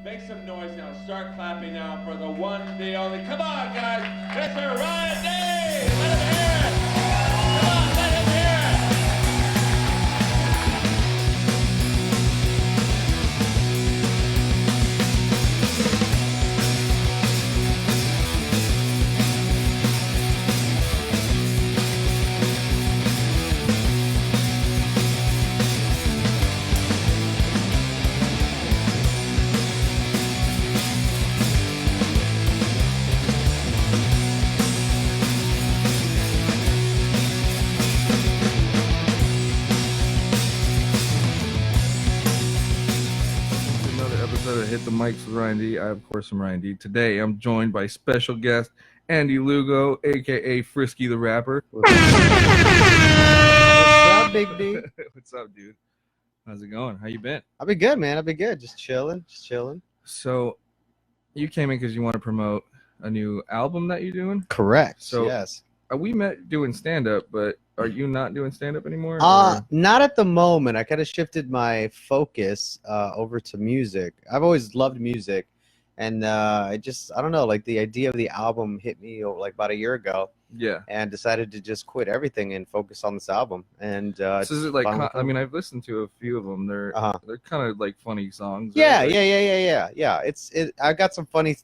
Make some noise now. Start clapping now for the one, the only. Come on, guys. Mr. Ryan D. Let him hear it. Come on, let him hear it. Hit the mics with Ryan D. I, of course, am Ryan D. Today, I'm joined by special guest Andy Lugo, aka Frisky The Rapper. What's up, Big D? What's up, dude? How's it going? How you been? I've been good, man. I've been good. Just chilling. So, you came in because you want to promote a new album that you're doing? Correct. So, yes. We met doing stand-up, but are you not doing stand-up anymore? Not at the moment. I kind of shifted my focus over to music. I've always loved music, and I don't know, like the idea of the album hit me like about a year ago. Yeah. And decided to just quit everything and focus on this album. And so is it like? I mean, I've listened to a few of them. They're kind of like funny songs. Yeah, right? Yeah. I got some funny.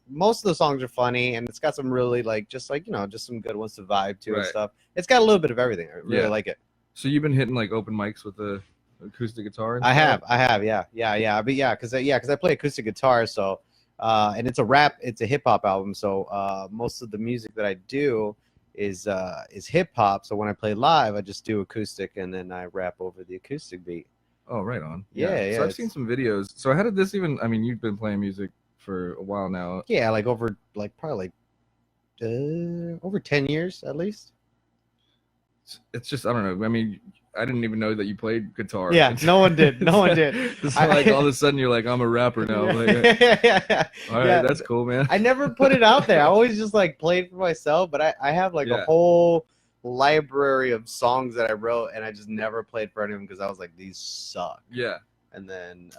Most of the songs are funny, and it's got some really just some good ones to vibe to and stuff. It's got a little bit of everything. I really like it. So you've been hitting like open mics with the acoustic guitar? And I have. Yeah. But because I play acoustic guitar, so. And it's a hip hop album. So most of the music that I do is hip hop. So when I play live, I just do acoustic and then I rap over the acoustic beat. Oh, right on. Yeah. So I've seen some videos. So how did this even? I mean, you've been playing music for a while now. Yeah, probably over 10 years at least. It's just I don't know. I mean, I didn't even know that you played guitar. Yeah, no one did. It's like all of a sudden you're like, I'm a rapper now. Like, all right, that's cool, man. I never put it out there. I always just played for myself, but I have a whole library of songs that I wrote, and I just never played for anyone because I was like, these suck. Yeah. And then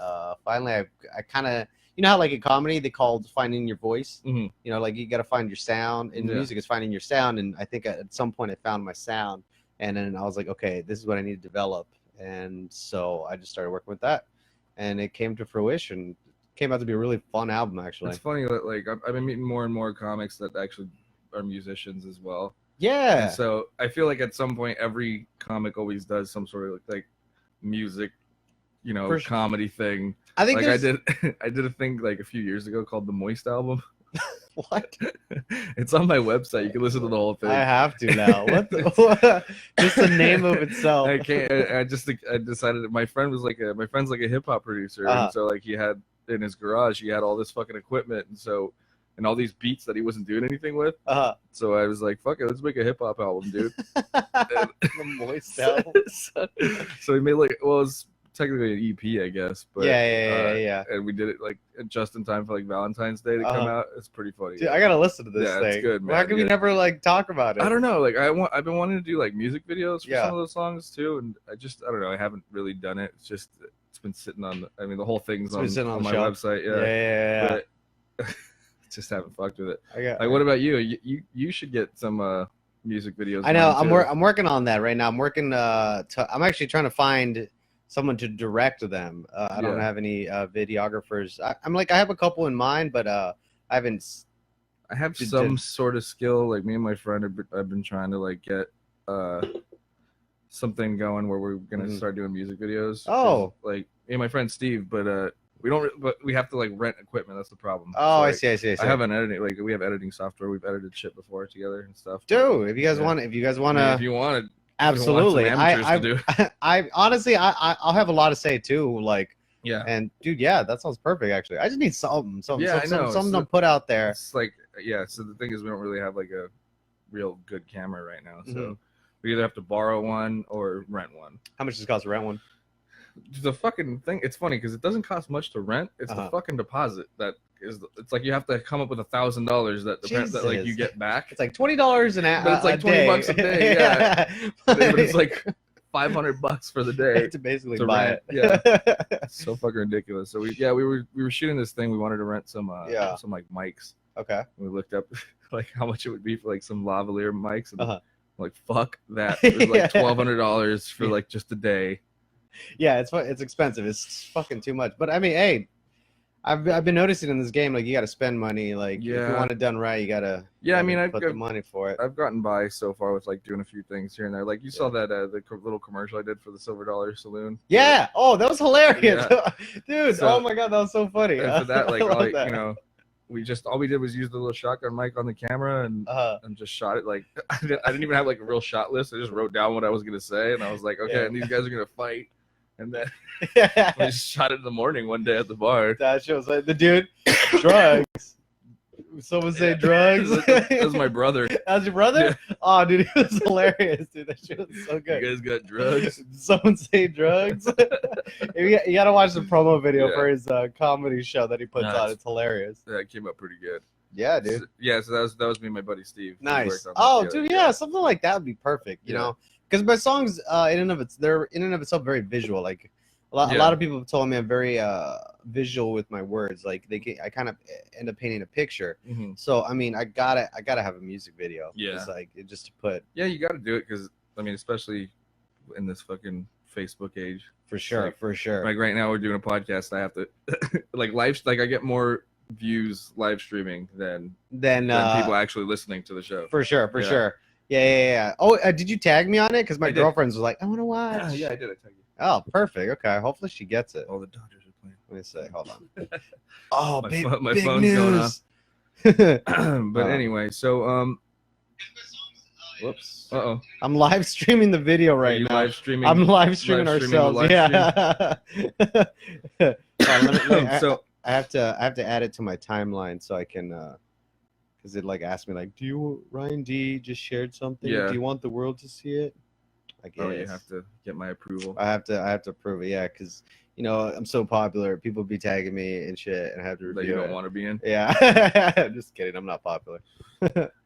finally, I kind of, how in comedy they called finding your voice. Mm-hmm. You got to find your sound, and music is finding your sound. And I think at some point I found my sound. And then I was like, okay, this is what I need to develop. And so I just started working with that. And it came to fruition. It came out to be a really fun album, actually. It's funny that I've been meeting more and more comics that actually are musicians as well. Yeah. And so I feel like at some point every comic always does some sort of like music, comedy thing. I think I did a thing like a few years ago called the Moist album. What? It's on my website. You can listen to the whole thing. I have to now. Just the name of itself. I can't. I decided my friend's like a hip hop producer, and so he had in his garage he had all this fucking equipment, and all these beats that he wasn't doing anything with. So I was like, fuck it, let's make a hip hop album, dude. The Moist album. So he made it's technically an EP, I guess, but yeah. And we did it just in time for Valentine's Day to come out. It's pretty funny. Dude, I gotta listen to this thing. It's good, man. Why can we never talk about it? I don't know. I've been wanting to do music videos for some of those songs too, and I don't know. I haven't really done it. It's been sitting on. The whole thing's on my website. Yeah. But just haven't fucked with it. What about you? You should get some music videos. I know. I'm working on that right now. I'm working. I'm actually trying to find someone to direct them. I don't have any videographers. I have a couple in mind, but I haven't. I have some sort of skill. Me and my friend have been trying to get something going where we're gonna start doing music videos. Oh, me and my friend Steve, but we don't. But we have to rent equipment. That's the problem. Oh, I see. I have an editing. We have editing software. We've edited shit before together and stuff. Dude, if you guys want to, if you want to. Absolutely. I honestly, I'll have a lot to say too. And dude, that sounds perfect. Actually, I just need something to put out there. It's so the thing is, we don't really have a real good camera right now. So we either have to borrow one or rent one. How much does it cost to rent one? The fucking thing. It's funny because it doesn't cost much to rent. It's the fucking deposit that is. It's you have to come up with $1,000 that you get back. It's $20 an hour. But it's $20 a day. Yeah. But it's $500 for the day to basically to buy rent. it. Yeah, so fucking ridiculous. So we were shooting this thing. We wanted to rent some like mics. Okay. We looked up like how much it would be for like some lavalier mics, and like fuck that. It was like $1,200 for like just a day. Yeah, it's expensive. It's fucking too much. But I mean, hey, I've been noticing in this game, like, you got to spend money. Like, if you want it done right, you gotta. Yeah, I mean, put the money for it. I've gotten by so far with like doing a few things here and there. Like you saw that little commercial I did for the Silver Dollar Saloon. Yeah. Oh, that was hilarious, dude. So, oh my god, that was so funny. And for that, like, you know, all we did was use the little shotgun mic on the camera and just shot it. Like, I didn't even have like a real shot list. I just wrote down what I was gonna say, and I was like, okay, and these guys are gonna fight. And then we just shot it in the morning one day at the bar. That shows like the dude, drugs. Someone say drugs. That was my brother. That was your brother? Yeah. Oh, dude, it was hilarious, dude. That shit was so good. You guys got drugs? Someone say drugs. you gotta watch the promo video for his comedy show that he puts on. It's hilarious. Yeah, it came out pretty good. Yeah, dude. So that was me and my buddy Steve. Nice. Oh, dude, yeah, something like that would be perfect. You know. Because my songs, they're in and of itself very visual. Like a lot of people have told me I'm very visual with my words. Like I kind of end up painting a picture. Mm-hmm. So I mean, I gotta have a music video. Yeah. It's like just to put. Yeah, you gotta do it because I mean, especially in this fucking Facebook age. For sure, like, for sure. Like right now, we're doing a podcast. I have to like I get more views live streaming than people actually listening to the show. For sure, for sure. Yeah. Oh, did you tag me on it? Because my girlfriend's was like, I want to watch. Yeah, I did. I tagged you. Oh, perfect. Okay. Hopefully she gets it. All the Dodgers are playing. Let me say. Hold on. Oh, my big phone's news. going off. But anyway, so whoops. Uh-oh. I'm live streaming the video right now. Live streaming? I'm live streaming ourselves. Yeah. So I have to add it to my timeline so I can. Because it like asked me like, do you Ryan D just shared something? Yeah. Do you want the world to see it? I guess. Oh, you have to get my approval. I have to approve it. Yeah, because you know I'm so popular. People be tagging me and shit, and I have to review that you don't want to be in. Yeah, just kidding. I'm not popular.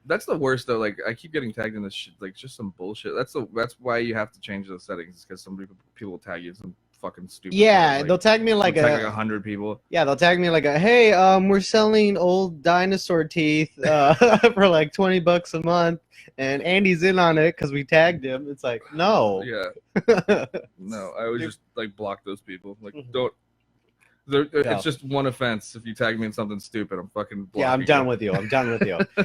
That's the worst though. Like I keep getting tagged in this shit. Like just some bullshit. That's why you have to change those settings. Because some people will tag you some fucking stupid. Yeah, they'll tag me like 100 people. Yeah, they'll tag me like hey, we're selling old dinosaur teeth for like $20 a month, and Andy's in on it because we tagged him. It's like no. Yeah. No, I always just like block those people. Like don't. It's just one offense if you tag me in something stupid. I'm fucking blocking. Yeah, I'm done with you.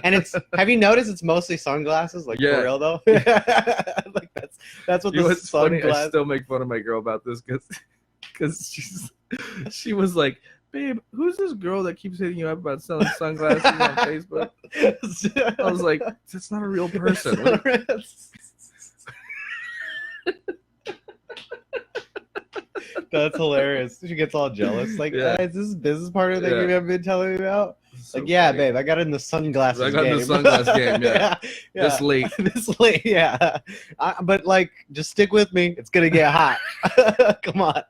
And it's have you noticed it's mostly sunglasses? Like for real though? Like that's what the sunglasses. Funny, I still make fun of my girl about this because she was like, babe, who's this girl that keeps hitting you up about selling sunglasses on Facebook? I was like, that's not a real person. That's hilarious. She gets all jealous. Like, is this business partner that you have been telling me about? So like, yeah, babe, I got in the sunglasses game. I got in the sunglasses game, yeah. This late. Yeah. But, like, just stick with me. It's going to get hot. Come on.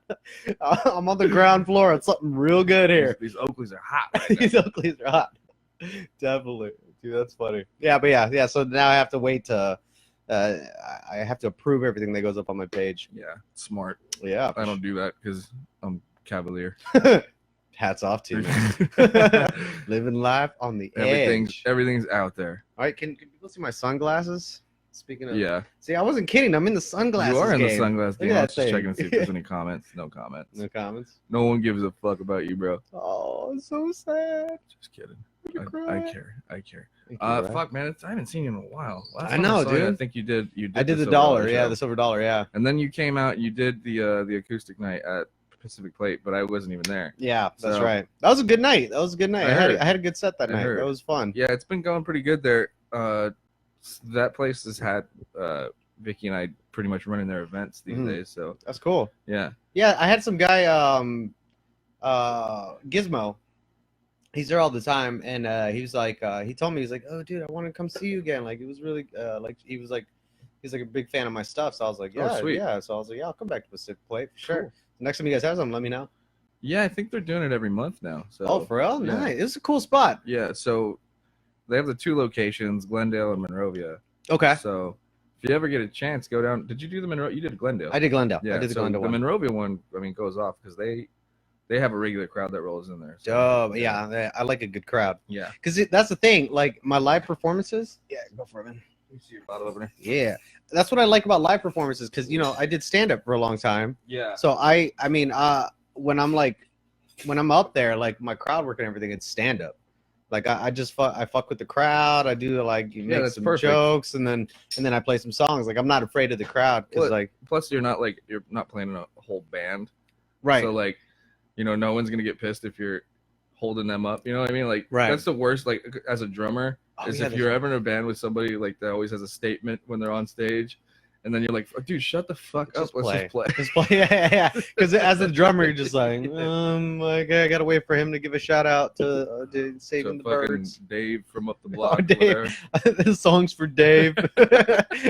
I'm on the ground floor. It's something real good here. These Oakleys are hot right now. These Oakleys are hot. Definitely. Dude, that's funny. Yeah, but yeah. So now I have to wait to... I have to approve everything that goes up on my page. Yeah, smart. Yeah, I don't do that because I'm cavalier. Hats off to you, man. Living life on the edge. Everything's out there. All right, can people see my sunglasses? Speaking of, see, I wasn't kidding. I'm in the sunglasses. You are in game. the sunglasses game. Let's just checking to see if there's any comments. No comments. No comments. No one gives a fuck about you, bro. Oh, so sad. Just kidding. I care. Right? Fuck, man, I haven't seen you in a while. I know, dude. I think you did. I did the dollar, the silver dollar, yeah. And then you came out. You did the acoustic night at Pacific Plate, but I wasn't even there. Yeah, that's right. That was a good night. I had a good set that night. That was fun. Yeah, it's been going pretty good there. That place has had Vicky and I pretty much running their events these days. So that's cool. Yeah. Yeah, I had some guy, Gizmo. He's there all the time, and he was like, he told me, he's like, oh, dude, I want to come see you again. Like, it was really, he's like a big fan of my stuff. So I was like, yeah, sweet. Yeah. So I was like, yeah, I'll come back to Pacific Plate for sure. Cool. Next time you guys have something, let me know. Yeah, I think they're doing it every month now. So. Oh, for real? Yeah. Nice. It's a cool spot. Yeah. So they have the two locations, Glendale and Monrovia. Okay. So If you ever get a chance, go down. Did you do the Monroe? You did Glendale. I did Glendale. Yeah, I did the so Glendale the one. Monrovia one, I mean, goes off because they have a regular crowd that rolls in there. So, yeah, I like a good crowd. Yeah. Because that's the thing. Like, my live performances. Yeah, go for it, man. You see your bottle opener? Yeah. That's what I like about live performances because, you know, I did stand-up for a long time. Yeah. So, I mean, when I'm up there, like, my crowd work and everything, it's stand-up. Like, I fuck with the crowd. I do, like, make some jokes, and then I play some songs. Like, I'm not afraid of the crowd. Because, like, plus, you're not playing in a whole band. Right. So, like, you know, no one's going to get pissed if you're holding them up. You know what I mean? Like, right. That's the worst, like, as a drummer, is if you're ever in a band with somebody, like, that always has a statement when they're on stage. And then you're like, dude, shut the fuck up. Let's just play. Just play. Yeah. Because as a drummer, you're just like, I gotta wait for him to give a shout out to Saving the Birds. Dave from up the block. Oh, Dave. This song's for Dave.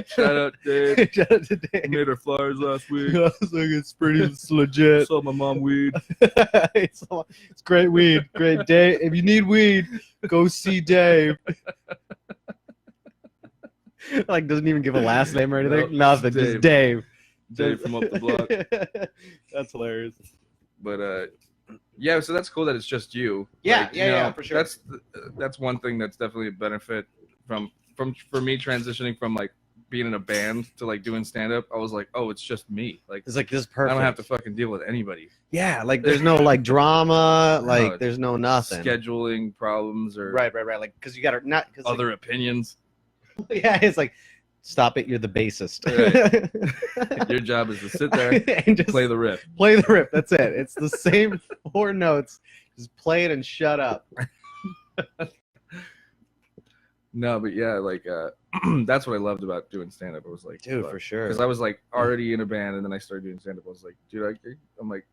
Shout out, Dave. Shout out to Dave. Made our flyers last week. I was like, it's legit. Saw my mom weed. It's great weed. Great Dave. If you need weed, go see Dave. Like, doesn't even give a last name or anything. Nope, Nothing. Dave. Just Dave. Dave from up the block. That's hilarious. But yeah, so that's cool that it's just you. Yeah, like, yeah, for sure. That's one thing that's definitely a benefit for me transitioning from like being in a band to like doing stand up. I was like, oh, it's just me. Like, it's like, this is perfect. I don't have to fucking deal with anybody. Yeah, like there's no like drama, like there's no nothing. Scheduling problems or right. Like, because you got to not other opinions. Yeah, it's like, stop it. You're the bassist. Right. Your job is to sit there and just play the riff. Play the riff. That's it. It's the same 4 notes. Just play it and shut up. No, but yeah, like that's what I loved about doing stand up. I was like, dude, for sure. Because I was like already in a band, and then I started doing stand up. I was like, dude, I'm like,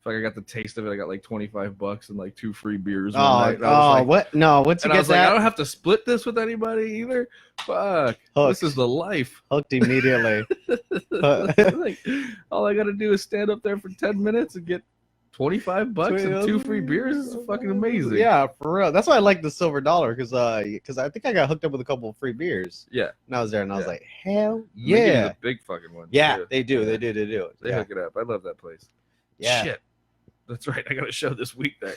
fuck, I got the taste of it. I got like $25 and like 2 free beers. What? No, once you get that, I don't have to split this with anybody either. Fuck, this is the life. Hooked immediately. Like, all I gotta do is stand up there for 10 minutes and get $25 and 2 free beers. Is fucking amazing. Yeah, for real. That's why I like the silver dollar because I think I got hooked up with a couple of free beers. Yeah, and I was there and I was like, hell yeah, they give you the big fucking one. Yeah, too. they do. Yeah. They do. They hook it up. I love that place. Yeah. Shit. That's right. I got a show this week there.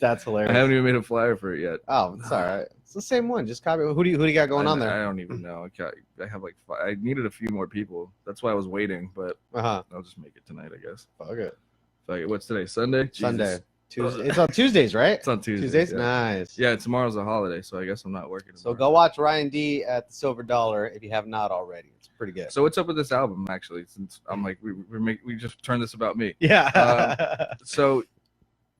That's hilarious. I haven't even made a flyer for it yet. Oh, it's all right. It's the same one. Just copy. Who do you got going on there? I don't even know. I have like I needed a few more people. That's why I was waiting, but I'll just make it tonight, I guess. Fuck it. What's today? Sunday? Sunday. Tuesday. It's on Tuesdays, right? It's on Tuesdays. Tuesdays? Yeah. Nice. Yeah, tomorrow's a holiday, so I guess I'm not working tomorrow. So go watch Ryan D at the Silver Dollar if you have not already. It's pretty good. So what's up with this album, actually? Since I'm like, we just turned this about me. Yeah. So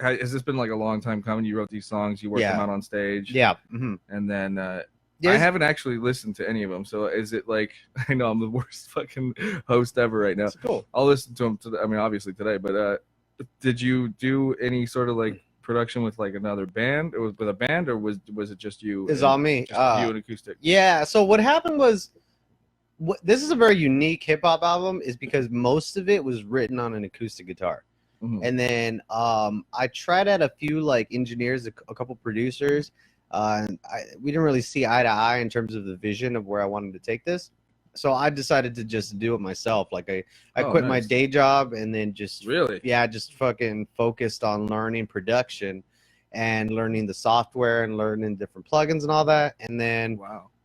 has this been like a long time coming? You wrote these songs, you worked them out on stage. Yeah. Mm-hmm. And then I haven't actually listened to any of them. So is it like, I know I'm the worst fucking host ever right now. That's cool. I'll listen to them, obviously today, but did you do any sort of like production with like another band? It was with a band, or was it just you? It's all me. You and acoustic. Yeah. So what happened was, this is a very unique hip hop album, is because most of it was written on an acoustic guitar. Mm-hmm. And then I tried out a few like engineers, a couple producers. We didn't really see eye to eye in terms of the vision of where I wanted to take this. So I decided to just do it myself. Like I quit my day job and then just just fucking focused on learning production and learning the software and learning different plugins and all that. And then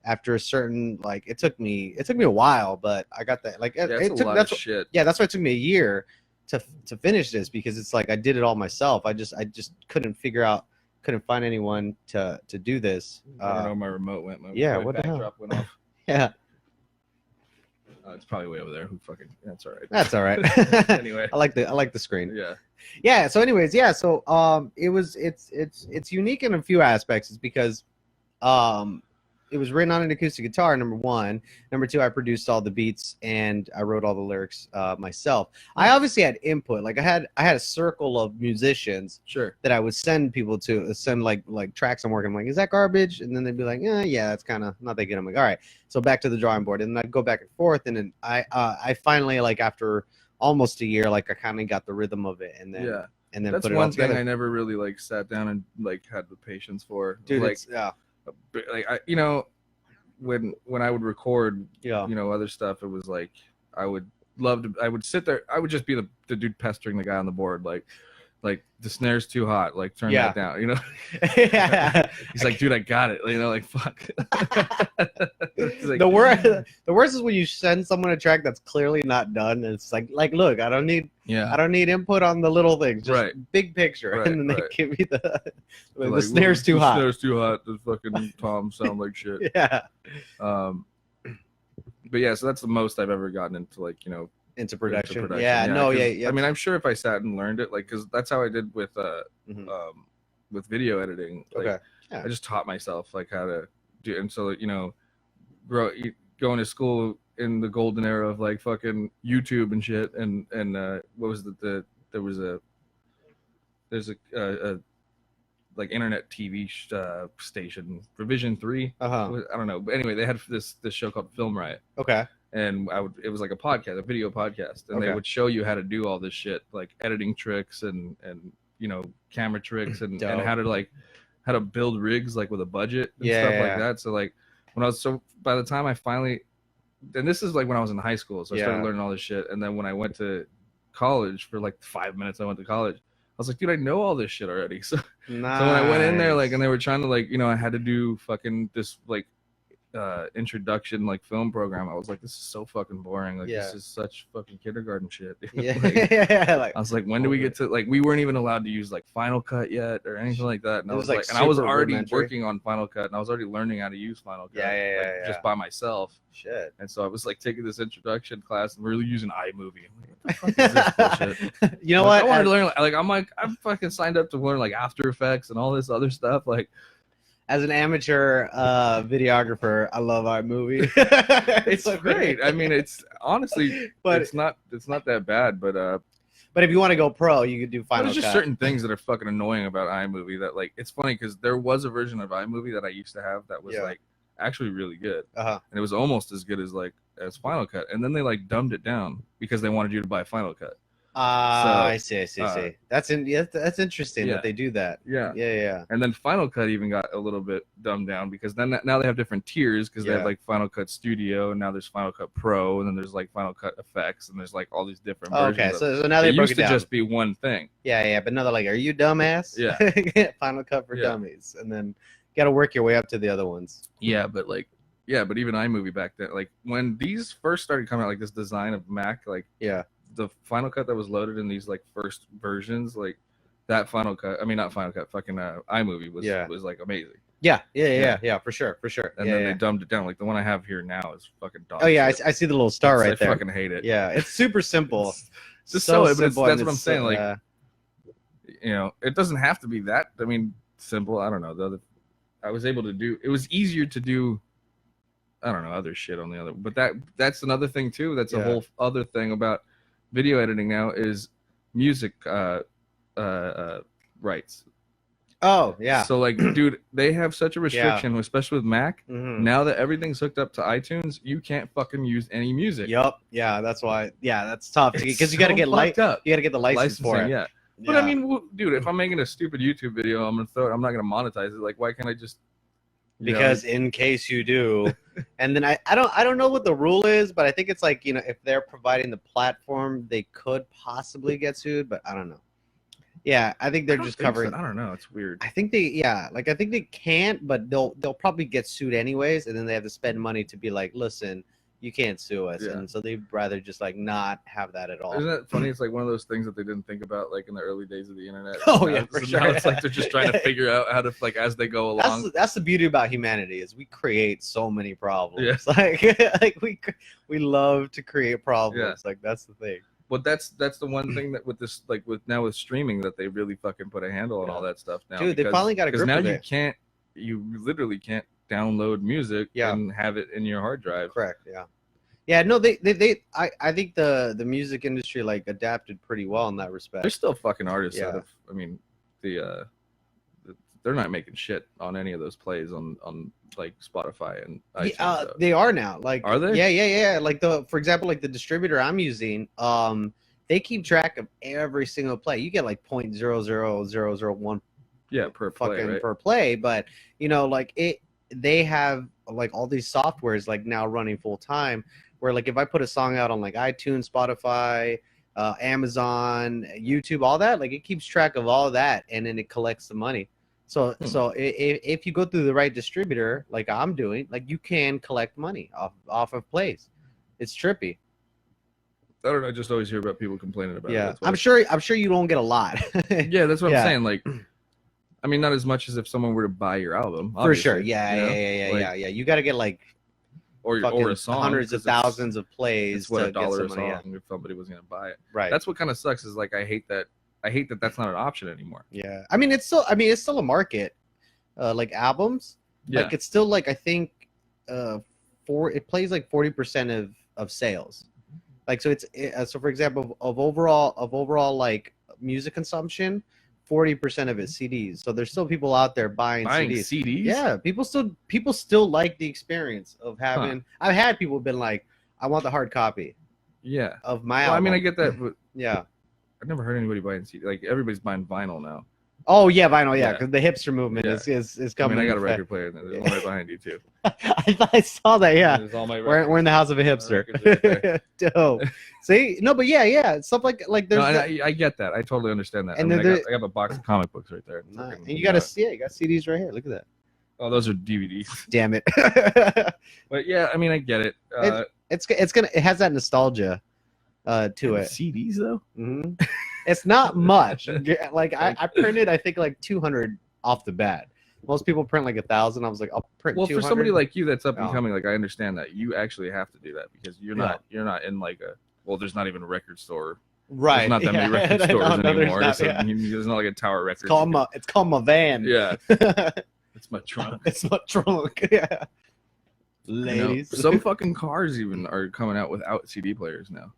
after a certain, like, it took me a while, but I got that. Like, shit. Yeah, that's why it took me a year to finish this, because it's like I did it all myself. I just couldn't find anyone to do this. I don't know, my remote went. My what the hell? Went off. Yeah. It's probably way over there. Who fucking? That's all right. That's all right. Anyway, I like the screen. Yeah. Yeah. So, anyways, yeah. So, it's unique in a few aspects. It's because, it was written on an acoustic guitar, number one. Number two, I produced all the beats and I wrote all the lyrics myself. I obviously had input. Like I had a circle of musicians that I would send people to, send like tracks I'm working. I'm like, is that garbage? And then they'd be like, yeah, that's kind of not that good. I'm like, all right. So back to the drawing board. And then I'd go back and forth. And then I finally, like after almost a year, like I kind of got the rhythm of it. And then and then that's put it all one together. thing I never really like sat down and like had the patience for. Dude, like, yeah. like when I would record, Yeah. you know, other stuff, it was like I would sit there. I would just be the dude pestering the guy on the board, like the snare's too hot, like turn that down, you know. He's like, dude, I got it, you know, like fuck. Like, the worst is when you send someone a track that's clearly not done, and it's like look, I don't need input on the little things, just big picture, and then they give me the snare's too hot. The snare's too hot. The fucking toms sound like shit. Yeah. But yeah, so that's the most I've ever gotten into, like, you know, into production. Yeah, no, yeah. I mean, I'm sure if I sat and learned it, like, because that's how I did with video editing. Like, I just taught myself like how to do, and so, you know, going to school in the golden era of like fucking YouTube and shit, and what was there's a like internet TV station, Revision 3. I don't know, but anyway, they had this show called Film Riot. Okay. And it was like a podcast, a video podcast, and they would show you how to do all this shit, like editing tricks and you know, camera tricks and how to build rigs like with a budget and stuff like that. So like by the time I finally, and this is like when I was in high school, so I started learning all this shit, and then when I went to college for like 5 minutes, I went to college. I was like, dude, I know all this shit already. So, nice. So when I went in there, like, and they were trying to, like, you know, I had to do fucking this like introduction like film program. I was like, this is so fucking boring. Like, this is such fucking kindergarten shit. Like, I was like, when do we get to, like, we weren't even allowed to use like Final Cut yet or anything like that. And I was like, and I was already working on Final Cut, and I was already learning how to use Final Cut, just by myself. Shit. And so I was like taking this introduction class and really using iMovie. I'm like, what the fuck is this bullshit? You know what? I wanted to learn, like, I'm fucking signed up to learn like After Effects and all this other stuff. Like, as an amateur videographer, I love iMovie. It's great. I mean, it's honestly, but it's not that bad. But if you want to go pro, you could do Final Cut. There's just certain things that are fucking annoying about iMovie that, like, it's funny because there was a version of iMovie that I used to have that was like actually really good, and it was almost as good as Final Cut, and then they like dumbed it down because they wanted you to buy Final Cut. I see. That's interesting that they do that. Yeah. And then Final Cut even got a little bit dumbed down because then now they have different tiers because they have like Final Cut Studio, and now there's Final Cut Pro, and then there's like Final Cut Effects, and there's like all these different versions. Okay, so now they broke it down. Used to just be one thing. Yeah, but now they're like, are you dumbass? Yeah. Final Cut for dummies, and then you got to work your way up to the other ones. Yeah, but even iMovie back then, like when these first started coming out, like this design of Mac, like the Final Cut that was loaded in these like first versions, like that Final Cut, I mean not Final Cut, fucking iMovie was like amazing. Yeah, for sure. And then they dumbed it down. Like the one I have here now is fucking dog. Oh yeah, I see the little star right there. I fucking hate it. Yeah, it's super simple. It's just so simple. That's what I'm saying. Like, you know, it doesn't have to be that. I mean, simple. I don't know. I was able to do. It was easier to do. I don't know, other shit on the other. But that's another thing too. That's a whole other thing about video editing now is music rights. Oh yeah. So like, dude, they have such a restriction, especially with Mac. Now that everything's hooked up to iTunes, you can't fucking use any music. Yup. Yeah, that's why. Yeah, that's tough because you got to get You got to get the license for it. Yeah. But I mean, dude, if I'm making a stupid YouTube video, I'm not gonna monetize it. Like, why can't I just? Because in case you do, and then I don't know what the rule is, but I think it's like, you know, if they're providing the platform, they could possibly get sued, but I don't know. Yeah, I think they're just covering. I don't know. It's weird. I think they can't, but they'll probably get sued anyways, and then they have to spend money to be like, listen, you can't sue us, and so they'd rather just like not have that at all. Isn't that funny? It's like one of those things that they didn't think about like in the early days of the internet. Oh yeah, for sure. Now it's like they're just trying to figure out how to, like, as they go along. That's the beauty about humanity, is we create so many problems. Like we love to create problems. Like that's the thing. But that's the one thing that with this, like with streaming, that they really fucking put a handle on all that stuff now. Dude, they finally got a grip of it. Because now you literally can't download music and have it in your hard drive. Correct. Yeah, no, I think the music industry like adapted pretty well in that respect. There's still fucking artists that have, I mean, they're not making shit on any of those plays on like Spotify and iTunes. They are now. Like, are they? Yeah. Like for example, like the distributor I'm using, they keep track of every single play. You get like 0.00001 per play, per play, but you know, like they have like all these softwares like now running full time, where like if I put a song out on like iTunes, Spotify, Amazon, YouTube, all that, like it keeps track of all that, and then it collects the money. So if you go through the right distributor, like I'm doing, like you can collect money off of plays. It's trippy. I don't know. I just always hear about people complaining about it. Yeah, I'm sure you don't get a lot. Yeah, that's what I'm saying. Like, I mean, not as much as if someone were to buy your album. For sure. Yeah. You got to get like or a song, hundreds of thousands of plays. It's what, to $1 get a some song money, if somebody was gonna buy it. Right. That's what kind of sucks. Is like I hate that that's not an option anymore. Yeah. I mean, it's still a market. Like albums. Yeah. Like it's still like I think it plays like 40% of sales. Like so so for example of overall like music consumption, 40% of it CDs. So there's still people out there buying CDs. Yeah, people still like the experience of having. I've had people been like, I want the hard copy. Yeah. Of my album. I mean, I get that, but yeah, I've never heard anybody buying CD. Like everybody's buying vinyl now. Oh yeah, vinyl. Yeah, because the hipster movement is coming. I mean, I got a record player. There's one right behind you too. I saw that. Yeah, we're in the house of a hipster. Right. Dope. See, no, but yeah, stuff like there's. No, I get that. I totally understand that. And I got a box of comic books right there. And you got you got CDs right here. Look at that. Oh, those are DVDs. Damn it. But yeah, I mean, I get it. It has that nostalgia to it. CDs though. Mm-hmm. It's not much. Like I printed, I think like 200 off the bat. Most people print like 1,000. I was like, I'll print 200. For somebody like you that's up and coming, like I understand that you actually have to do that because you're not in like there's not even a record store. Right. There's not that many record stores anymore. There's not like a Tower Records. It's called my van. Yeah. It's my trunk. It's my trunk. Yeah. Ladies. Some fucking cars even are coming out without CD players now.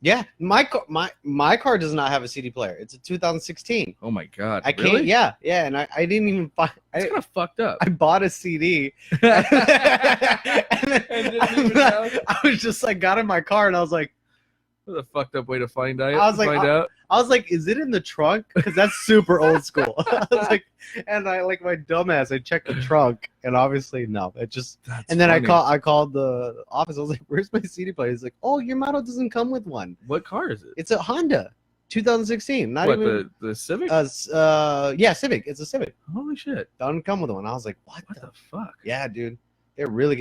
Yeah, my car does not have a CD player. It's a 2016. Oh my god! I can't. Really? Yeah, and I didn't even find. It's kind of fucked up. I bought a CD. I was just like, got in my car and I was like, "What a fucked up way to find out." I was like, "Is it in the trunk?" Because that's super old school. I was like, and I like my dumbass. I checked the trunk, and obviously no. It just. And then funny. I called the office. I was like, "Where's my CD player?" He's like, "Oh, your model doesn't come with one." What car is it? It's a Honda, 2016. Not even the Civic. Yeah, Civic. It's a Civic. Holy shit! Doesn't come with one. I was like, "What the fuck?" Yeah, dude. They're really.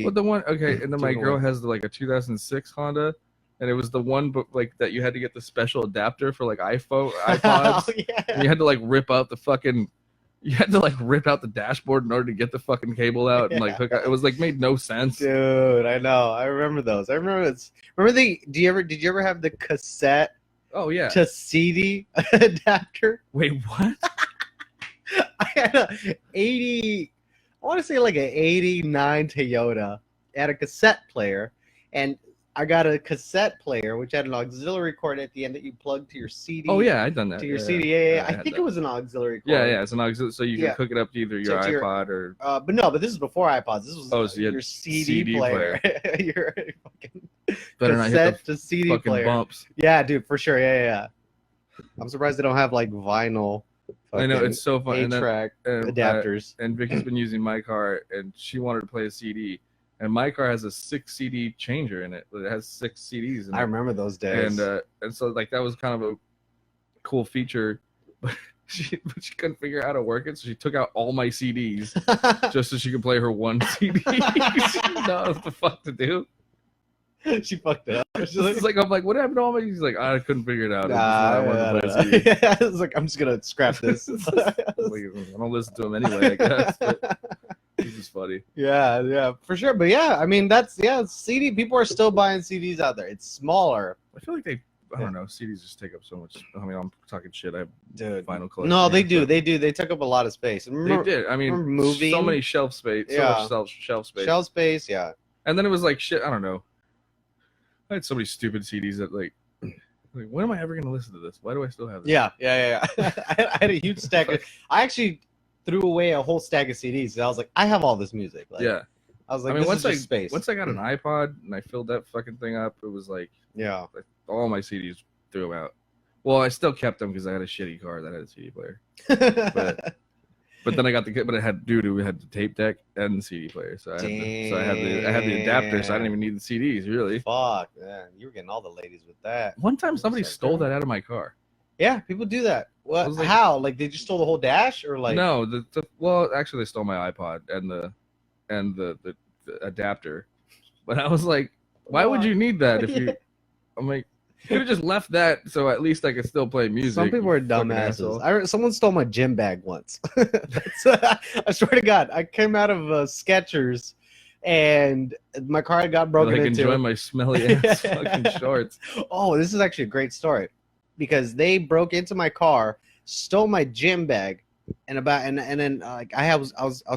Well, the one. Okay, and then my girl has like a 2006 Honda. And it was the one, but like that you had to get the special adapter for like iPods. Oh, yeah. And you had to like rip out the dashboard in order to get the fucking cable out and like hook out. It was like made no sense. Dude, I know. I remember those. Did you ever have the cassette? Oh yeah. To CD adapter? Wait, what? I had I want to say like an 89 Toyota. It had a cassette player, and I got a cassette player which had an auxiliary cord at the end that you plug to your CD. Oh yeah, I'd done that. To your CD. Yeah. I think it was an auxiliary cord. Yeah, it's an auxiliary, so you can hook it up to either your iPod or. But this is before iPods. This was your CD player. Your fucking cassette to CD fucking player. Bumps. Yeah, dude, for sure. Yeah. I'm surprised they don't have like vinyl. I know, it's so fun. 8-track adapters. And Vicky's been using my car, and she wanted to play a CD. And my car has a 6 CD changer in it. It has 6 CDs in it. I remember those days. And so like that was kind of a cool feature, but she couldn't figure out how to work it. So she took out all my CDs just so she could play her one CD. She didn't know what the fuck to do. She fucked it up. She's like, I'm like, what happened to all my? She's like, I couldn't figure it out. I was like, I'm just gonna scrap this. I don't listen to him anyway, I guess. But he's just funny. Yeah, for sure. But yeah, I mean, CD. People are still buying CDs out there. It's smaller. I feel like I don't know. CDs just take up so much. I mean, I'm talking shit. I have vinyl collection. No, they do. They do. They took up a lot of space. They did. I mean, moving, so many shelf space. Yeah. So much shelf space. Shelf space. Yeah. And then it was like shit. I don't know. I had so many stupid CDs that like when am I ever gonna listen to this? Why do I still have this? Yeah. I had a huge stack. I actually threw away a whole stack of CDs. I was like, I have all this music. Like, yeah. I was like, once I got an iPod and I filled that fucking thing up, it was like, like, all my CDs threw them out. Well, I still kept them because I had a shitty car that had a CD player. But But then I got but it had we had the tape deck and the CD player, so I had the adapter, so I didn't even need the CDs really. Fuck, man, you were getting all the ladies with that. One time somebody stole that out of my car. Yeah, people do that. Well, like, how? Like they just stole the whole dash, or like? No, well, actually, they stole my iPod and the adapter. But I was like, why would you need that if you? I'm like, you could have just left that, so at least I could still play music. Some people are dumbasses. Someone stole my gym bag once. I swear to God, I came out of Skechers, and my car got broken into. Enjoy my smelly ass fucking shorts. Oh, this is actually a great story, because they broke into my car, stole my gym bag, and then like I was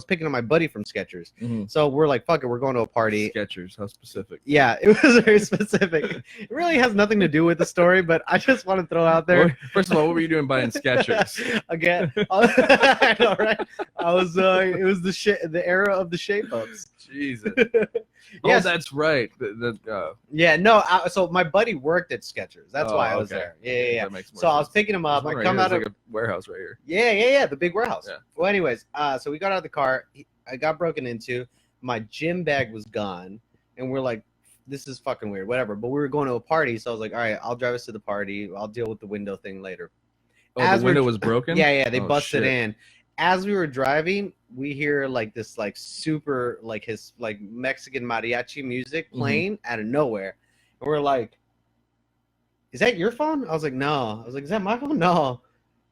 picking up my buddy from Skechers. Mm-hmm. So we're like, fuck it, we're going to a party. Skechers, how specific? Yeah, it was very specific. It really has nothing to do with the story, but I just want to throw out there. First of all, what were you doing buying Skechers? Again, I know, right? I was. It was the era of the shape ups. Jesus. Yes. Oh, that's right. Yeah, no. So my buddy worked at Skechers. That's why I was there. Yeah. That makes more so sense. I was picking him up. I come out of like a warehouse right here. Yeah. The big warehouse. Yeah. Well, anyways, so we got out of the car. I got broken into. My gym bag was gone, and we're like, this is fucking weird. Whatever. But we were going to a party, so I was like, all right, I'll drive us to the party. I'll deal with the window thing later. Oh, the window was broken? Yeah. They busted in. As we were driving, we hear like this like super like his like Mexican mariachi music playing out of nowhere, and we're like, "Is that your phone?" I was like, "No." I was like, "Is that my phone?" No.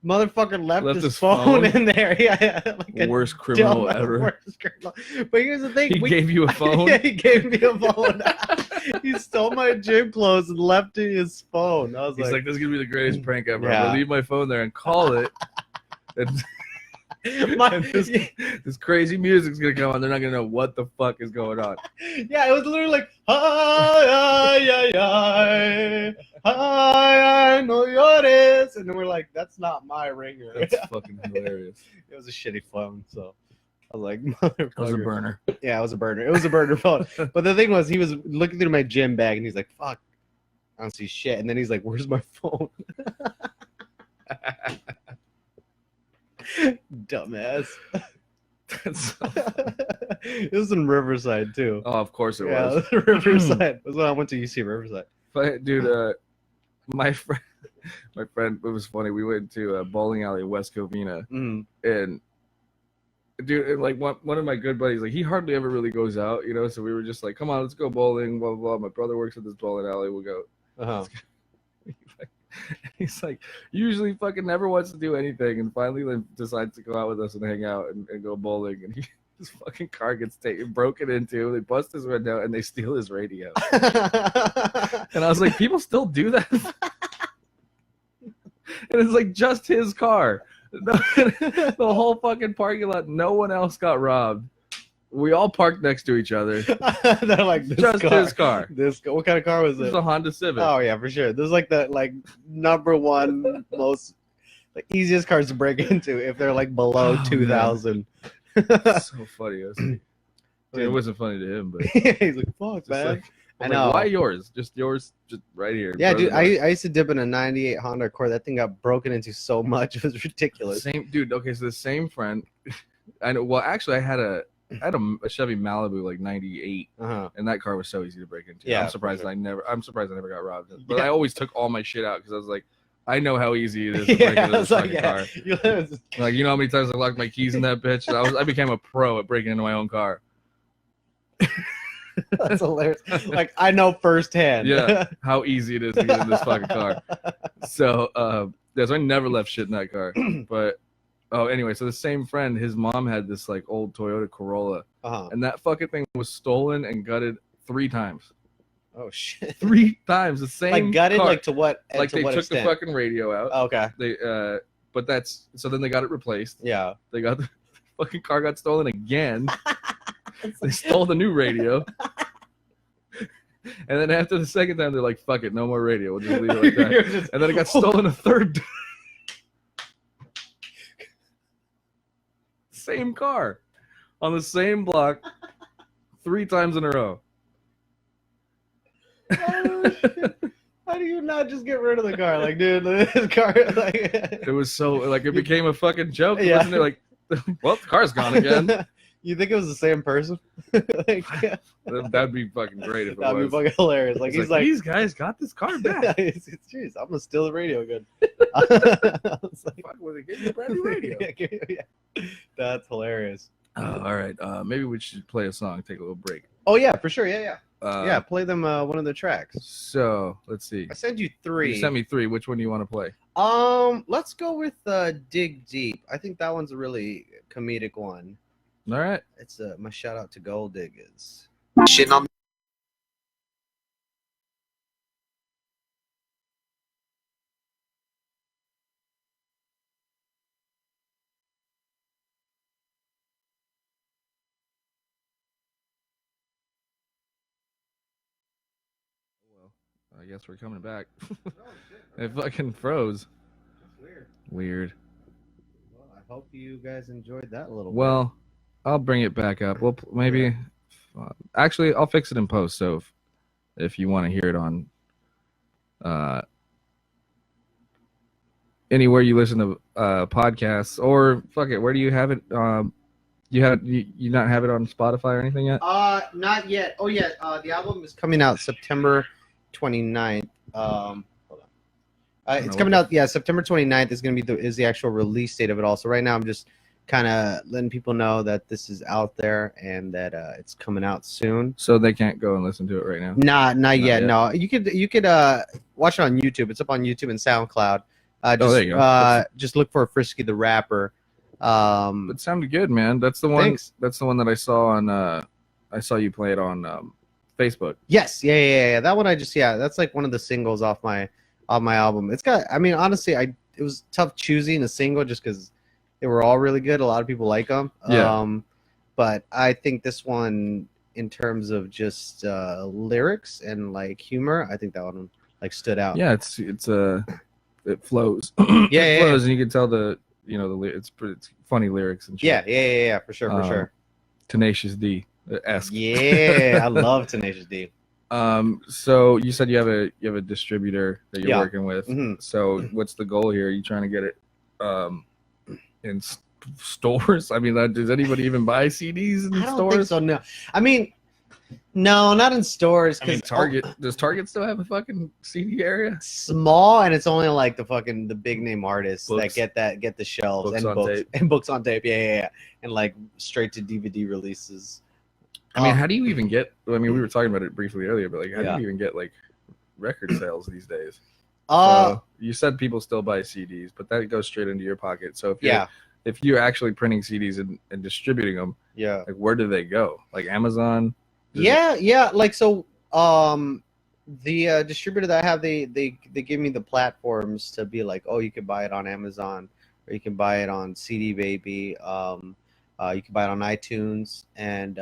Motherfucker left his phone in there. Yeah, like worst criminal ever. Worst criminal. But here's the thing: he gave you a phone. Yeah, he gave me a phone. He stole my gym clothes and left his phone. I was He's like, "This is gonna be the greatest prank ever. Yeah. I'm gonna leave my phone there and call it." And this crazy music's gonna come on. They're not gonna know what the fuck is going on. Yeah, it was literally like, I no llores, and then we're like, that's not my ringer. That's fucking hilarious. It was a shitty phone, so I was like, it was a burner. Yeah, it was a burner. It was a burner phone. But the thing was, he was looking through my gym bag, and he's like, fuck, I don't see shit. And then he's like, where's my phone? Dumbass. That's so It was in Riverside too. Oh, of course it was. Riverside. It was when I went to UC Riverside. But dude, my friend, it was funny. We went to a bowling alley in West Covina, and dude, like one of my good buddies, like he hardly ever really goes out, you know. So we were just like, come on, let's go bowling. Blah blah blah. My brother works at this bowling alley. We'll go. He's like, usually fucking never wants to do anything, and finally like, decides to go out with us and hang out and go bowling. And his fucking car gets broken into. They bust his window and they steal his radio. And I was like, people still do that? And it's like just his car. The whole fucking parking lot. No one else got robbed. We all parked next to each other. They're like, just his car. What kind of car was it? It was a Honda Civic. Oh yeah, for sure. This is like the number one most easiest cars to break into if they're like below 2,000. So funny. It wasn't funny to him, but he's like, fuck, man. Like, I know. Like, why yours? Just yours, just right here. Yeah, dude. I used to dip in a '98 Honda Accord. That thing got broken into so much. It was ridiculous. Same dude. Okay, so the same friend. I know. Well, actually, I had a Chevy Malibu like '98, and that car was so easy to break into. Yeah, I'm surprised I never got robbed. But I always took all my shit out because I was like, I know how easy it is to break into this fucking car. Like, you know how many times I locked my keys in that bitch? I became a pro at breaking into my own car. That's hilarious. Like, I know firsthand. Yeah, how easy it is to get in this fucking car. So, so I never left shit in that car. But anyway, so the same friend, his mom had this like old Toyota Corolla, and that fucking thing was stolen and gutted 3 times. Oh shit! 3 times the same. Like gutted, car. Like to what? Like to they what took extent? the fucking radio out. Oh, okay. They but that's so then they got it replaced. Yeah. They got the fucking car got stolen again. They stole the new radio. And then after the second time, they're like, fuck it, no more radio. We'll just leave it like that. And then it got stolen a third. Same car. On the same block. 3 times in a row. Oh, shit. How do you not just get rid of the car? Like, dude, this car, like... It was so, like, it became a fucking joke. Yeah. Wasn't it like, Well, the car's gone again. You think it was the same person? Like, That'd be fucking great if it that'd was. be fucking hilarious. Like he's like, these guys got this car back. Jeez, I'm gonna steal the radio again. I was like, Fuck, was it getting a brand new radio? Yeah. That's hilarious. All right, maybe we should play a song, take a little break. Oh yeah, for sure. Yeah. Yeah, Play them one of the tracks. So let's see. I sent you 3. You sent me 3. Which one do you want to play? Let's go with Dig Deep. I think that one's a really comedic one. All right. It's my shout out to Gold Diggers. Shitting on Well, I guess we're coming back. It fucking froze. That's weird. Weird. Well, I hope you guys enjoyed that a little Well, I'll bring it back up. Well, maybe. Actually, I'll fix it in post. So if you want to hear it on anywhere you listen to podcasts, or fuck it, where do you have it? You not have it on Spotify or anything yet? Not yet. Oh yeah, the album is coming out September 29th. Hold on. It's coming out. Yeah, September 29th is gonna be the actual release date of it all. So right now I'm just kind of letting people know that this is out there and that it's coming out soon. So they can't go and listen to it right now. Not yet. No, you could watch it on YouTube. It's up on YouTube and SoundCloud. There you go. Just look for Frisky the Rapper. It sounded good, man. That's the one. Thanks. That's the one that I saw on. I saw you play it on Facebook. Yes, yeah. That one that's like one of the singles off my album. It's got. I mean, honestly, it was tough choosing a single just because they were all really good. A lot of people like them. Yeah. But I think this one, in terms of just lyrics and like humor, I think that one like stood out. Yeah, it flows. Yeah, it flows, and you can tell it's funny lyrics and shit. Yeah, for sure. Tenacious D esque. Yeah, I love Tenacious D. So you said you have a distributor that you're working with. Mm-hmm. So what's the goal here? Are you trying to get it in stores? I mean, does anybody even buy CDs in I don't stores? think so. No, I mean, no, not in stores. I mean, Target. Does Target still have a fucking CD area? Small, and it's only like the big name artists Books. that get the shelves Books and on books tape. and books on tape. Yeah, and like straight to DVD releases. I mean, how do you even get? I mean, we were talking about it briefly earlier, but like, how Yeah. do you even get like record sales these days? Uh, So, you said people still buy CDs, but that goes straight into your pocket. So yeah, if you're actually printing CDs and distributing them, yeah. like where do they go? Like Amazon? Yeah. Like so, the distributor that I have, they give me the platforms to be like, oh, you can buy it on Amazon, or you can buy it on CD Baby. You can buy it on iTunes, and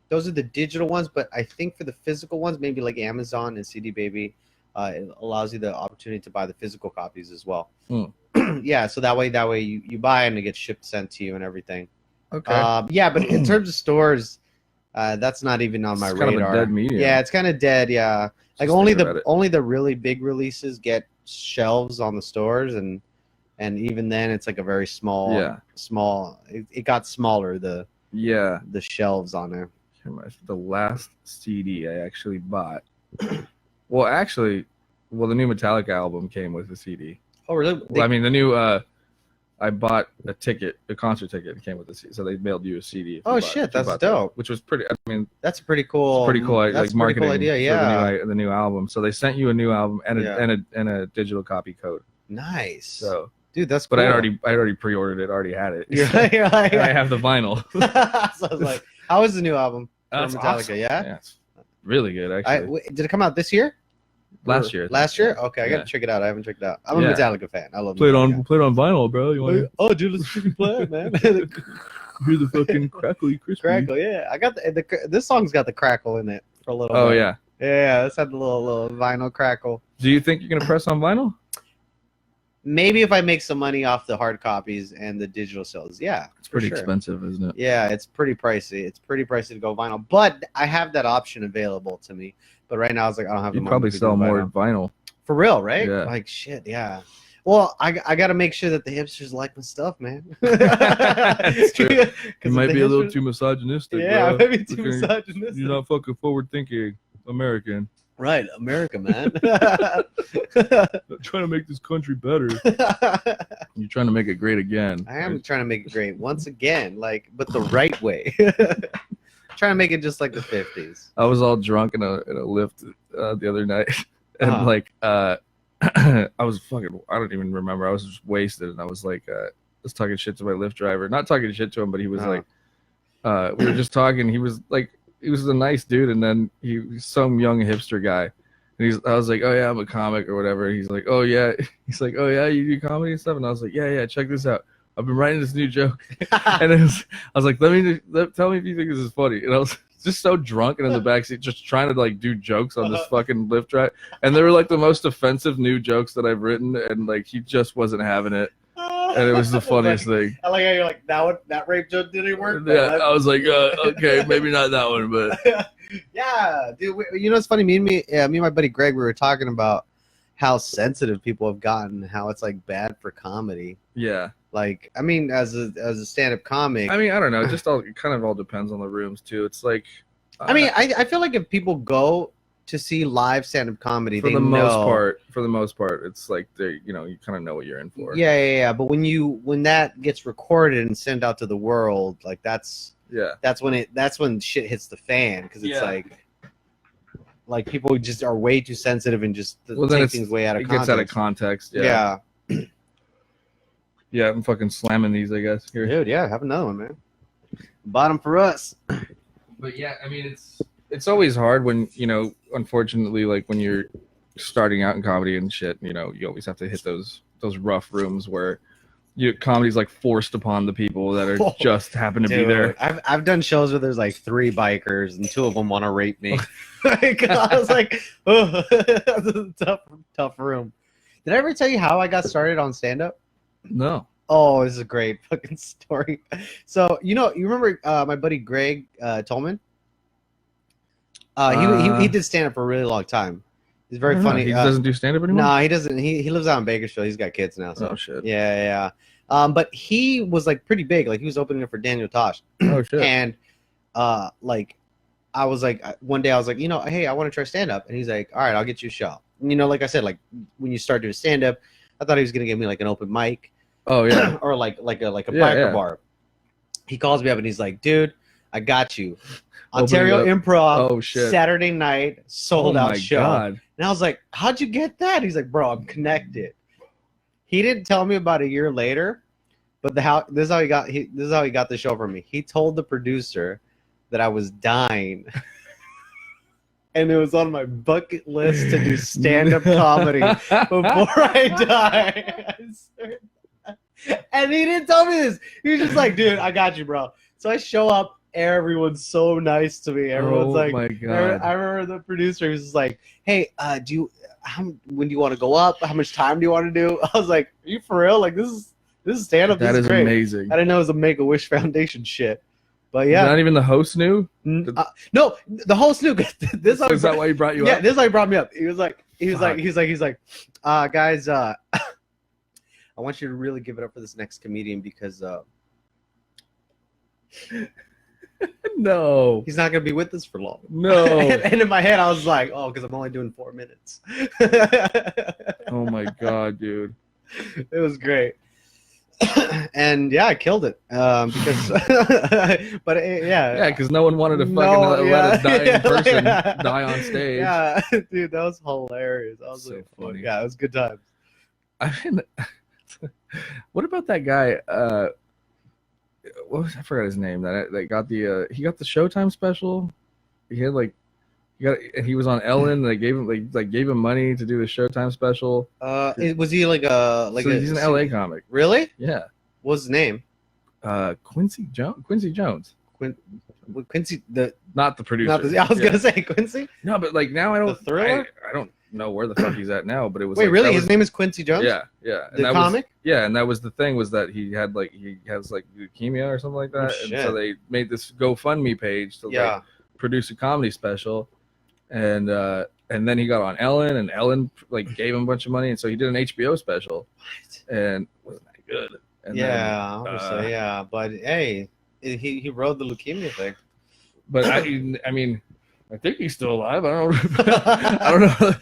those are the digital ones. But I think for the physical ones, maybe like Amazon and CD Baby, it allows you the opportunity to buy the physical copies as well. Yeah, so that way you buy and it gets sent to you and everything. Okay. Yeah, but in terms of stores, that's not even on my It's radar. kind of a dead medium. Yeah, it's kind of dead. Yeah, like Just only think about it. only the really big releases get shelves on the stores, and even then it's like a very small. Yeah. Small. It got smaller, the shelves on there. The last CD I actually bought. Well, the new Metallica album came with a CD. Oh really? Well, I mean, the new. I bought a concert ticket. It came with a CD, so they mailed you a CD. Oh shit, that's dope. That, which was pretty. I mean, that's pretty cool. pretty cool. That's Like a pretty marketing cool idea. Yeah. for the new album. So they sent you a new album and a digital copy code. Nice. So, dude, that's. But cool. I already pre-ordered it. Already had it. You're like, And I have the vinyl. So I was like, how is the new album from That's Metallica? awesome. Yeah. It's really good, actually. Did it come out this year? Last year. Last year? Okay, I gotta Yeah. check it out. I haven't checked it out. I'm a Yeah. Metallica fan. I love Play it Metallica. on vinyl, bro. You want Oh, dude, let's freaking play it, man. to hear the fucking crackly crispy? Crackle, yeah. I got this song's got the crackle in it for a little Oh bit. yeah. Yeah, let's have the little vinyl crackle. Do you think you're gonna press on vinyl? Maybe if I make some money off the hard copies and the digital sales. Yeah. It's for pretty sure. expensive, isn't it? Yeah, it's pretty pricey. It's pretty pricey to go vinyl, but I have that option available to me. But right now, I was like, I don't have the You'd money probably to do sell more vinyl. vinyl. For real, right? Yeah. Like shit, yeah. Well, I got to make sure that the hipsters like my stuff, man. That's true. It might be a little hipsters- too misogynistic. Yeah, bro. maybe too Okay, misogynistic. You're not fucking forward thinking American. Right, America, man. Trying to make this country better. You're trying to make it great again. I am trying to make it great once again, like, but the right way. Trying to make it just like the 50s. I was all drunk in a Lyft the other night, and I was fucking. I don't even remember. I was just wasted, and I was like, talking shit to my Lyft driver. Not talking shit to him, but he was like, we were just talking. He was a nice dude, and then he's some young hipster guy. And I was like, oh yeah, I'm a comic or whatever. He's like, oh yeah. He's like, oh yeah, you do comedy and stuff. And I was like, yeah, check this out. I've been writing this new joke. And I was like, tell me if you think this is funny. And I was just so drunk and in the backseat, just trying to like do jokes on this fucking Lyft ride. And they were like the most offensive new jokes that I've written, and like he just wasn't having it. And it was the funniest thing. I like how you're like, that rape joke didn't work. Yeah, I was like, okay, maybe not that one, but yeah, dude. You know, it's funny. Me and my buddy Greg, we were talking about how sensitive people have gotten, how it's like bad for comedy. Yeah. Like, I mean, as a stand-up comic. I mean, I don't know. It kind of all depends on the rooms too. It's like, I mean, I feel like if people go to see live stand-up comedy, for the most part, it's like you kind of know what you're in for. Yeah. But when that gets recorded and sent out to the world, like that's when shit hits the fan, because it's like people just are way too sensitive and just take things way out of context. It gets out of context. Yeah. Yeah, I'm fucking slamming these, I guess. Here. Dude, yeah, have another one, man. Bottom for us. But yeah, I mean, it's always hard when, unfortunately, like when you're starting out in comedy and shit, you always have to hit those rough rooms where comedy's like forced upon the people that are just happen to be there. I've done shows where there's like 3 bikers and 2 of them want to rape me. I was like, oh, that's a tough room. Did I ever tell you how I got started on stand-up? No. Oh, this is a great fucking story. So, you remember my buddy Greg Tolman? He did stand up for a really long time. He's very funny. He doesn't do stand up anymore? No, he doesn't. He lives out in Bakersfield. He's got kids now. So. Oh shit. Yeah. But he was like pretty big. Like he was opening it for Daniel Tosh. Oh shit. And like I was like, one day I was like, hey, I want to try stand up. And he's like, all right, I'll get you a show. And, like I said, like when you start doing stand up, I thought he was gonna give me like an open mic. Oh yeah. Or like a biker bar. He calls me up and he's like, dude, I got you. Ontario Improv. Oh shit. Saturday night sold out show. God. And I was like, how'd you get that? He's like, bro, I'm connected. He didn't tell me about a year later, but this is how he got the show from me. He told the producer that I was dying. And it was on my bucket list to do stand-up comedy before I die. And he didn't tell me this. He was just like, dude, I got you, bro. So I show up. Everyone's so nice to me. Everyone's like, my God. I remember the producer was just like, hey, when do you want to go up? How much time do you want to do? I was like, are you for real? Like, this is stand-up. That this is great. amazing. I didn't know it was a Make-A-Wish Foundation shit. But yeah. Not even the host knew? No, the host knew. Is that why he brought you up? Yeah, this is why he brought me up. He's like, guys, I want you to really give it up for this next comedian because no, he's not gonna be with us for long. No. And in my head, I was like, oh, because I'm only doing 4 minutes. Oh my God, dude. It was great. And yeah, I killed it because, but because no one wanted to fucking let a dying person die on stage. Yeah, dude, that was hilarious. That was so like, funny. Yeah, it was good times. I mean, what about that guy? I forgot his name. That got the he got the Showtime special. He had he was on Ellen. They gave him money to do the Showtime special. Was he he's an LA comic. Really? Yeah. What's his name? Quincy Jones. Quincy not the producer. I was gonna say Quincy. No, but now I don't. The Thriller? I don't know where the fuck he's at now. But it was. Wait, really? His name is Quincy Jones? Yeah. And the comic? And that was the thing, was that he has leukemia or something like that, and so they made this GoFundMe page to produce a comedy special, and and then he got on Ellen, and Ellen like gave him a bunch of money, and so he did an HBO special. What? And wasn't that good? And yeah, obviously, yeah. But hey, he rode the leukemia thing. But I mean, I think he's still alive. I don't know.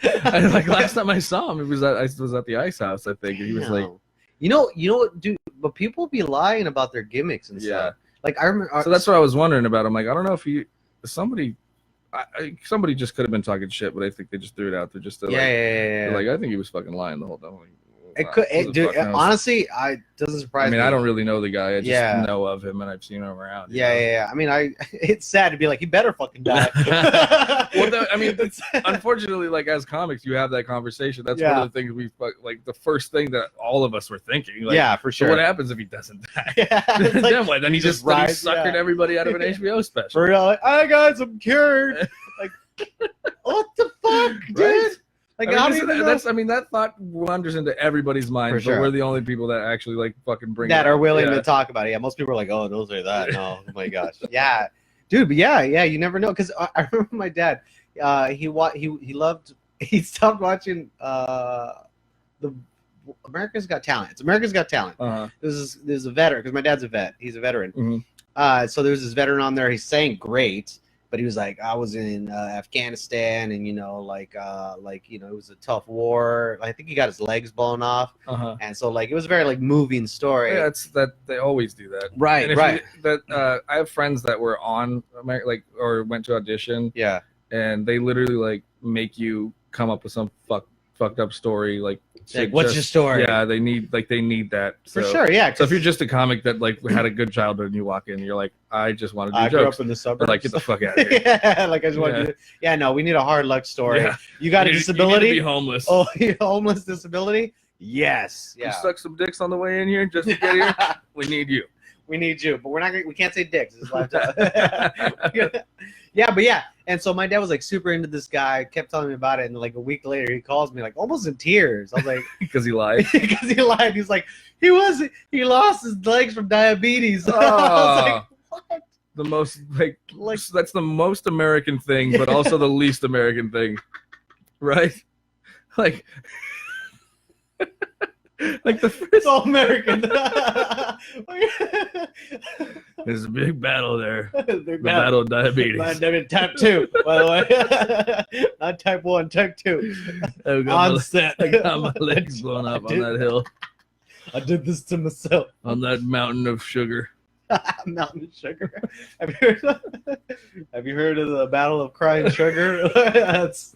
Like last time I saw him, I was at the Ice House, I think, and he was like, you know what, dude. But people be lying about their gimmicks and stuff. Like I remember. So that's what I was wondering about. I'm like, I don't know if somebody just could have been talking shit, but I think they just threw it out there just to like I think he was fucking lying the whole time. Like, it could, dude. Honestly, doesn't surprise me. I mean, I don't really know the guy. I just know of him, and I've seen him around. Yeah. I mean, it's sad to be like, he better fucking die. Well, I mean, unfortunately, like as comics, you have that conversation. That's one of the things like the first thing that all of us were thinking. Like, for sure. So what happens if he doesn't die? Then what? Then he just suckered everybody out of an HBO special. For real, like, I got some cured. Like, what the fuck, dude? Right? Like, that thought wanders into everybody's mind, but we're the only people that actually like fucking bring that are willing to talk about it. Yeah, most people are like, "Oh, don't say that." No, oh my gosh, yeah, dude, but yeah, you never know. Because I remember my dad, he stopped watching the America's Got Talent. It's America's Got Talent. There's a veteran, because my dad's a vet. He's a veteran. Mm-hmm. So there's this veteran on there. He sang great. But he was like, I was in Afghanistan, and it was a tough war. I think he got his legs blown off, and so like it was a very like moving story. Yeah, it's that they always do that, right? I have friends that were on or went to audition, and they literally like make you come up with some fucked up story, like what's your story? Yeah, they need that for sure. Yeah. So if you're just a comic that like had a good childhood and you walk in, you're like, I just want to do jokes. I grew up in the suburbs. They're like, get the fuck out of here. Like I just want to do. Yeah, no, we need a hard luck story. Yeah. You got a disability? You need to be homeless. Oh, you're homeless disability? Yes. Yeah. You suck some dicks on the way in here just to get here. We need you. We need you, but we can't say dicks. This is yeah. And so my dad was like super into this guy, kept telling me about it, and like a week later he calls me like almost in tears. I was like, because he lied. Because he lied. He's like, he lost his legs from diabetes. I was like, what? The most like that's the most American thing, but also the least American thing, right? Like. Like it's all American. There's a big battle there. The battle of diabetes. Type 2, by the way. Not type 1, type 2. On set. I got my legs blown up on that hill. I did this to myself. On that mountain of sugar. Mountain of sugar. Have you heard of the Battle of Crying Sugar? That's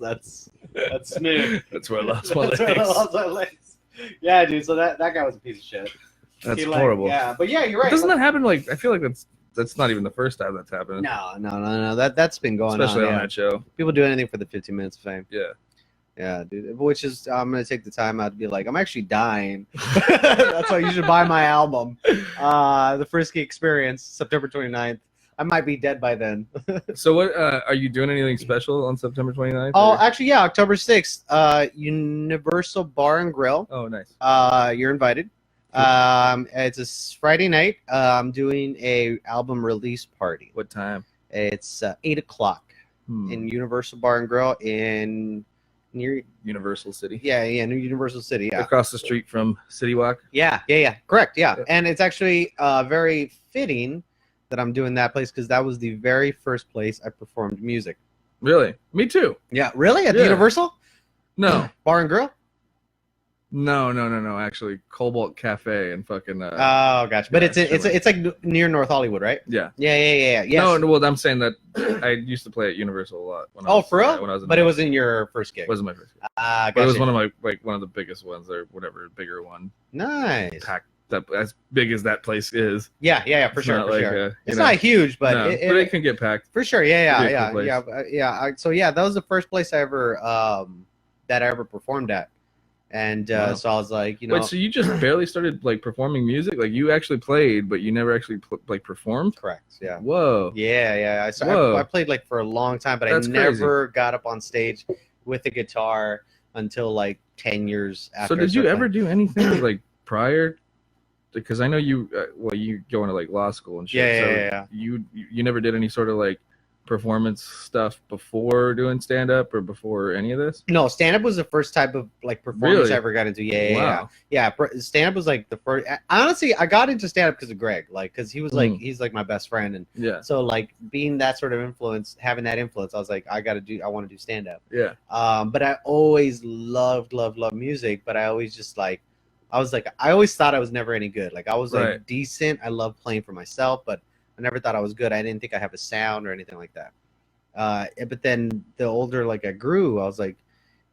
me. That's where I lost my legs. Yeah, dude. So that guy was a piece of shit. That's horrible. Yeah, but yeah, you're right. Doesn't that happen? Like, I feel like that's not even the first time that's happened. No. That's been going especially on that show. People do anything for the 15 minutes of fame. Yeah, dude. Which is, I'm gonna take the time out to be like, I'm actually dying. That's why you should buy my album, The Frisky Experience, September 29th. I might be dead by then. So what are you doing anything special on September 29th? Oh, actually, yeah, October 6th, Universal Bar and Grill. Oh, nice. You're invited. It's a Friday night. I'm doing a album release party. What time? It's 8 o'clock in Universal Bar and Grill near Universal City. Yeah, near Universal City. Yeah, across the street from City Walk. Yeah. Correct. Yeah, and it's actually very fitting that I'm doing that place because that was the very first place I performed music. Really? Me too. Yeah. Really? At the Universal? No. Bar and Grill? No. Actually, Cobalt Cafe and fucking. Oh, gotcha. But it's like near North Hollywood, right? Yeah. Yeah. No, well, I'm saying that I used to play at Universal a lot. For real? When I was but it wasn't your first gig. It wasn't my first gig. Gotcha. But it was one of the biggest ones or whatever, bigger one. Nice. That as big as that place is. Yeah, for sure. It's not huge, but it can get packed. For sure. Yeah. So that was the first place I ever that I ever performed at. And so I was like, Wait, so you just barely started like performing music? Like you actually played, but you never actually performed? Correct. Yeah. Whoa. Yeah. I played like for a long time, but That's I never got up on stage with a guitar until like 10 years after. So did you ever do anything like prior? Because I know you, you go into like law school and shit. Yeah. You never did any sort of like performance stuff before doing stand up or before any of this? No, stand up was the first type of like performance Really? I ever got into. Yeah, Wow. yeah. Stand up was like the first. Honestly, I got into stand up because of Greg, like because he was like he's like my best friend, and Yeah. so like being that sort of influence, having that influence, I was like, I want to do stand up. Yeah. But I always loved music, but I always just like. I always thought I was never any good. Like I was like Right. decent. I love playing for myself, but I never thought I was good. I didn't think I have a sound or anything like that. But then the older like I grew, I was like,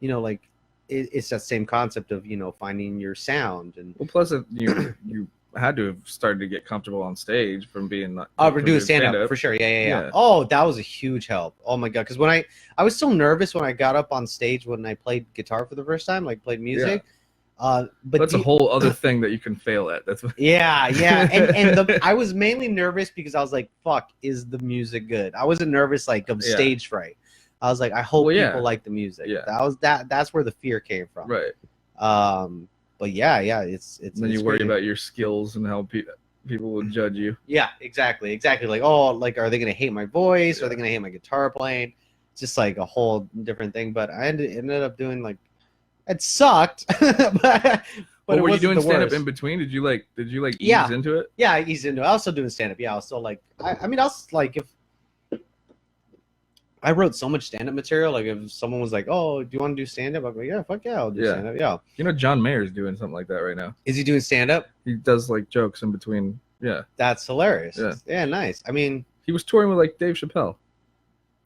you know, like it's that same concept of, you know, finding your sound. And Well, plus you had to have started to get comfortable on stage from being we're doing stand up for sure. Yeah. Oh, that was a huge help. Oh my god, because when I was so nervous when I got up on stage when I played guitar for the first time, like played music. But that's a whole other thing that you can fail at. That's what... yeah, and I was mainly nervous because I was like, "Fuck, is the music good?" I wasn't nervous like of stage fright. I was like, "I hope people like the music." Yeah, that's where the fear came from. Right. But yeah, it's. Then you worry about your skills and how people will judge you. Yeah, exactly. Like, oh, like, are they gonna hate my voice? Are they gonna hate my guitar playing? It's just like a whole different thing. But I ended up doing like. It sucked, but were you doing stand up in between? Did you like ease into it? Yeah, I eased into it. I was still doing stand up. Yeah, I was still like, I mean, I was like, if I wrote so much stand up material, like if someone was like, "Oh, do you want to do stand up?" I'm like, "Yeah, fuck yeah, I'll do stand up." Yeah. You know, John Mayer's doing something like that right now. Is he doing stand up? He does like jokes in between. Yeah. That's hilarious. Yeah, nice. I mean, he was touring with like Dave Chappelle.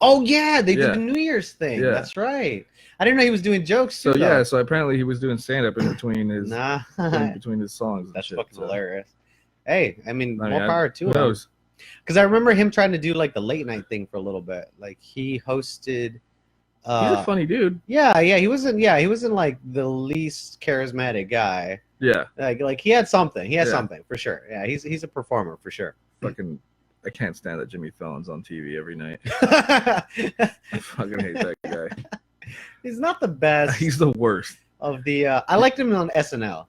Oh yeah, they did the New Year's thing. Yeah. That's right. I didn't know he was doing jokes. So so apparently he was doing stand up in between his in between his songs. That's fucking hilarious. Hey, I mean, more power to him. Who knows? Because I remember him trying to do like the late night thing for a little bit. Like he hosted. He's a funny dude. Yeah, he wasn't like the least charismatic guy. Yeah. Like he had something. He had something for sure. Yeah, he's a performer for sure. Fucking. I can't stand that Jimmy Fallon's on TV every night. I fucking hate that guy. He's not the best. He's the worst. Of the I liked him on SNL.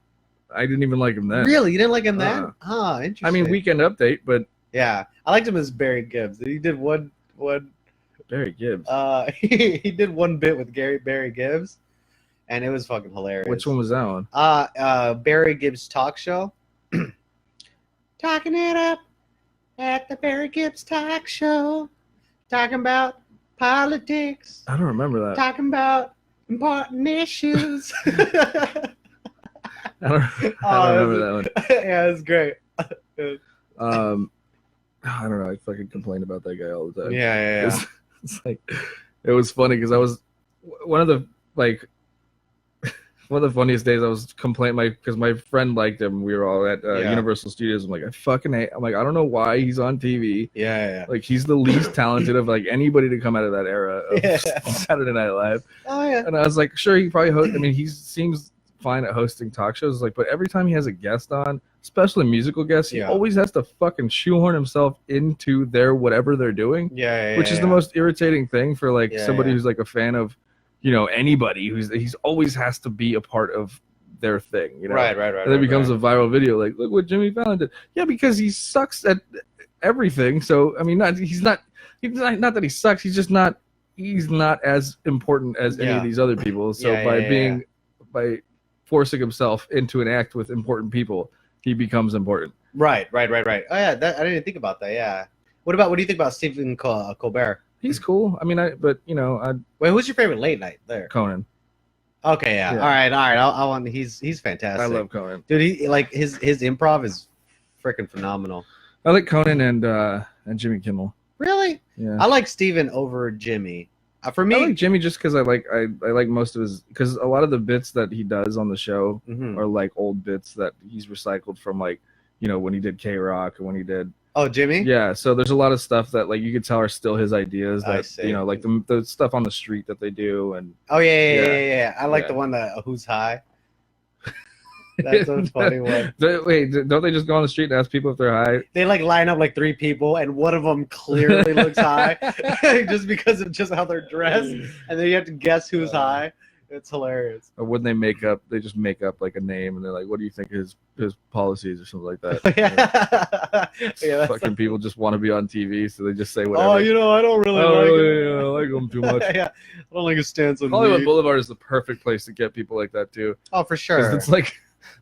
I didn't even like him then. Really? You didn't like him then? Interesting. I mean, Weekend Update, but yeah, I liked him as Barry Gibbs. He did one Barry Gibbs. He did one bit with Barry Gibbs, and it was fucking hilarious. Which one was that one? Barry Gibbs talk show. Talking it up at the Barry Gibbs talk show, talking about politics. I don't remember that. Talking about important issues. I don't remember that one. Yeah, it's great. I don't know. I fucking complain about that guy all the time. Yeah. It's like it was funny because I was one of the funniest days. I was complaining because my friend liked him. We were all at Universal Studios. I'm like, I fucking hate. I'm like, I don't know why he's on TV. Yeah. Like he's the least talented of like anybody to come out of that era of Saturday Night Live. Oh yeah. And I was like, sure, he probably I mean, he seems fine at hosting talk shows. Like, but every time he has a guest on, especially musical guests, he always has to fucking shoehorn himself into their whatever they're doing. Which is the most irritating thing for like somebody who's like a fan of, you know, anybody he's always has to be a part of their thing, you know. Right. And it becomes a viral video, like, look what Jimmy Fallon did. Yeah, because he sucks at everything. So I mean, not that he sucks. He's just not. He's not as important as any of these other people. So by forcing himself into an act with important people, he becomes important. Right. Oh yeah, I didn't think about that. Yeah. What do you think about Stephen Colbert? He's cool. I mean, wait, who's your favorite late night there? Conan. Okay, yeah. All right. I want. He's fantastic. I love Conan, dude. He like his improv is freaking phenomenal. I like Conan and Jimmy Kimmel. Really? Yeah. I like Steven over Jimmy. For me, I like Jimmy just because I like most of his, because a lot of the bits that he does on the show are like old bits that he's recycled from, like, you know, when he did K-Rock and when he did. Oh, Jimmy? Yeah, so there's a lot of stuff that like you could tell are still his ideas. That, you know, like the stuff on the street that they do, and yeah. I like the one that Who's High. That's a funny one. Wait, don't they just go on the street and ask people if they're high? They like line up like 3 people, and one of them clearly looks high, just because of just how they're dressed, and then you have to guess who's high. It's hilarious. Or when they just make up like a name, and they're like, "What do you think his policies or something like that?" Yeah, fucking people just want to be on TV, so they just say whatever. Oh, I don't really like him too much. Yeah, I don't like his stance on Hollywood weed. Boulevard is the perfect place to get people like that too. Oh, for sure. It's like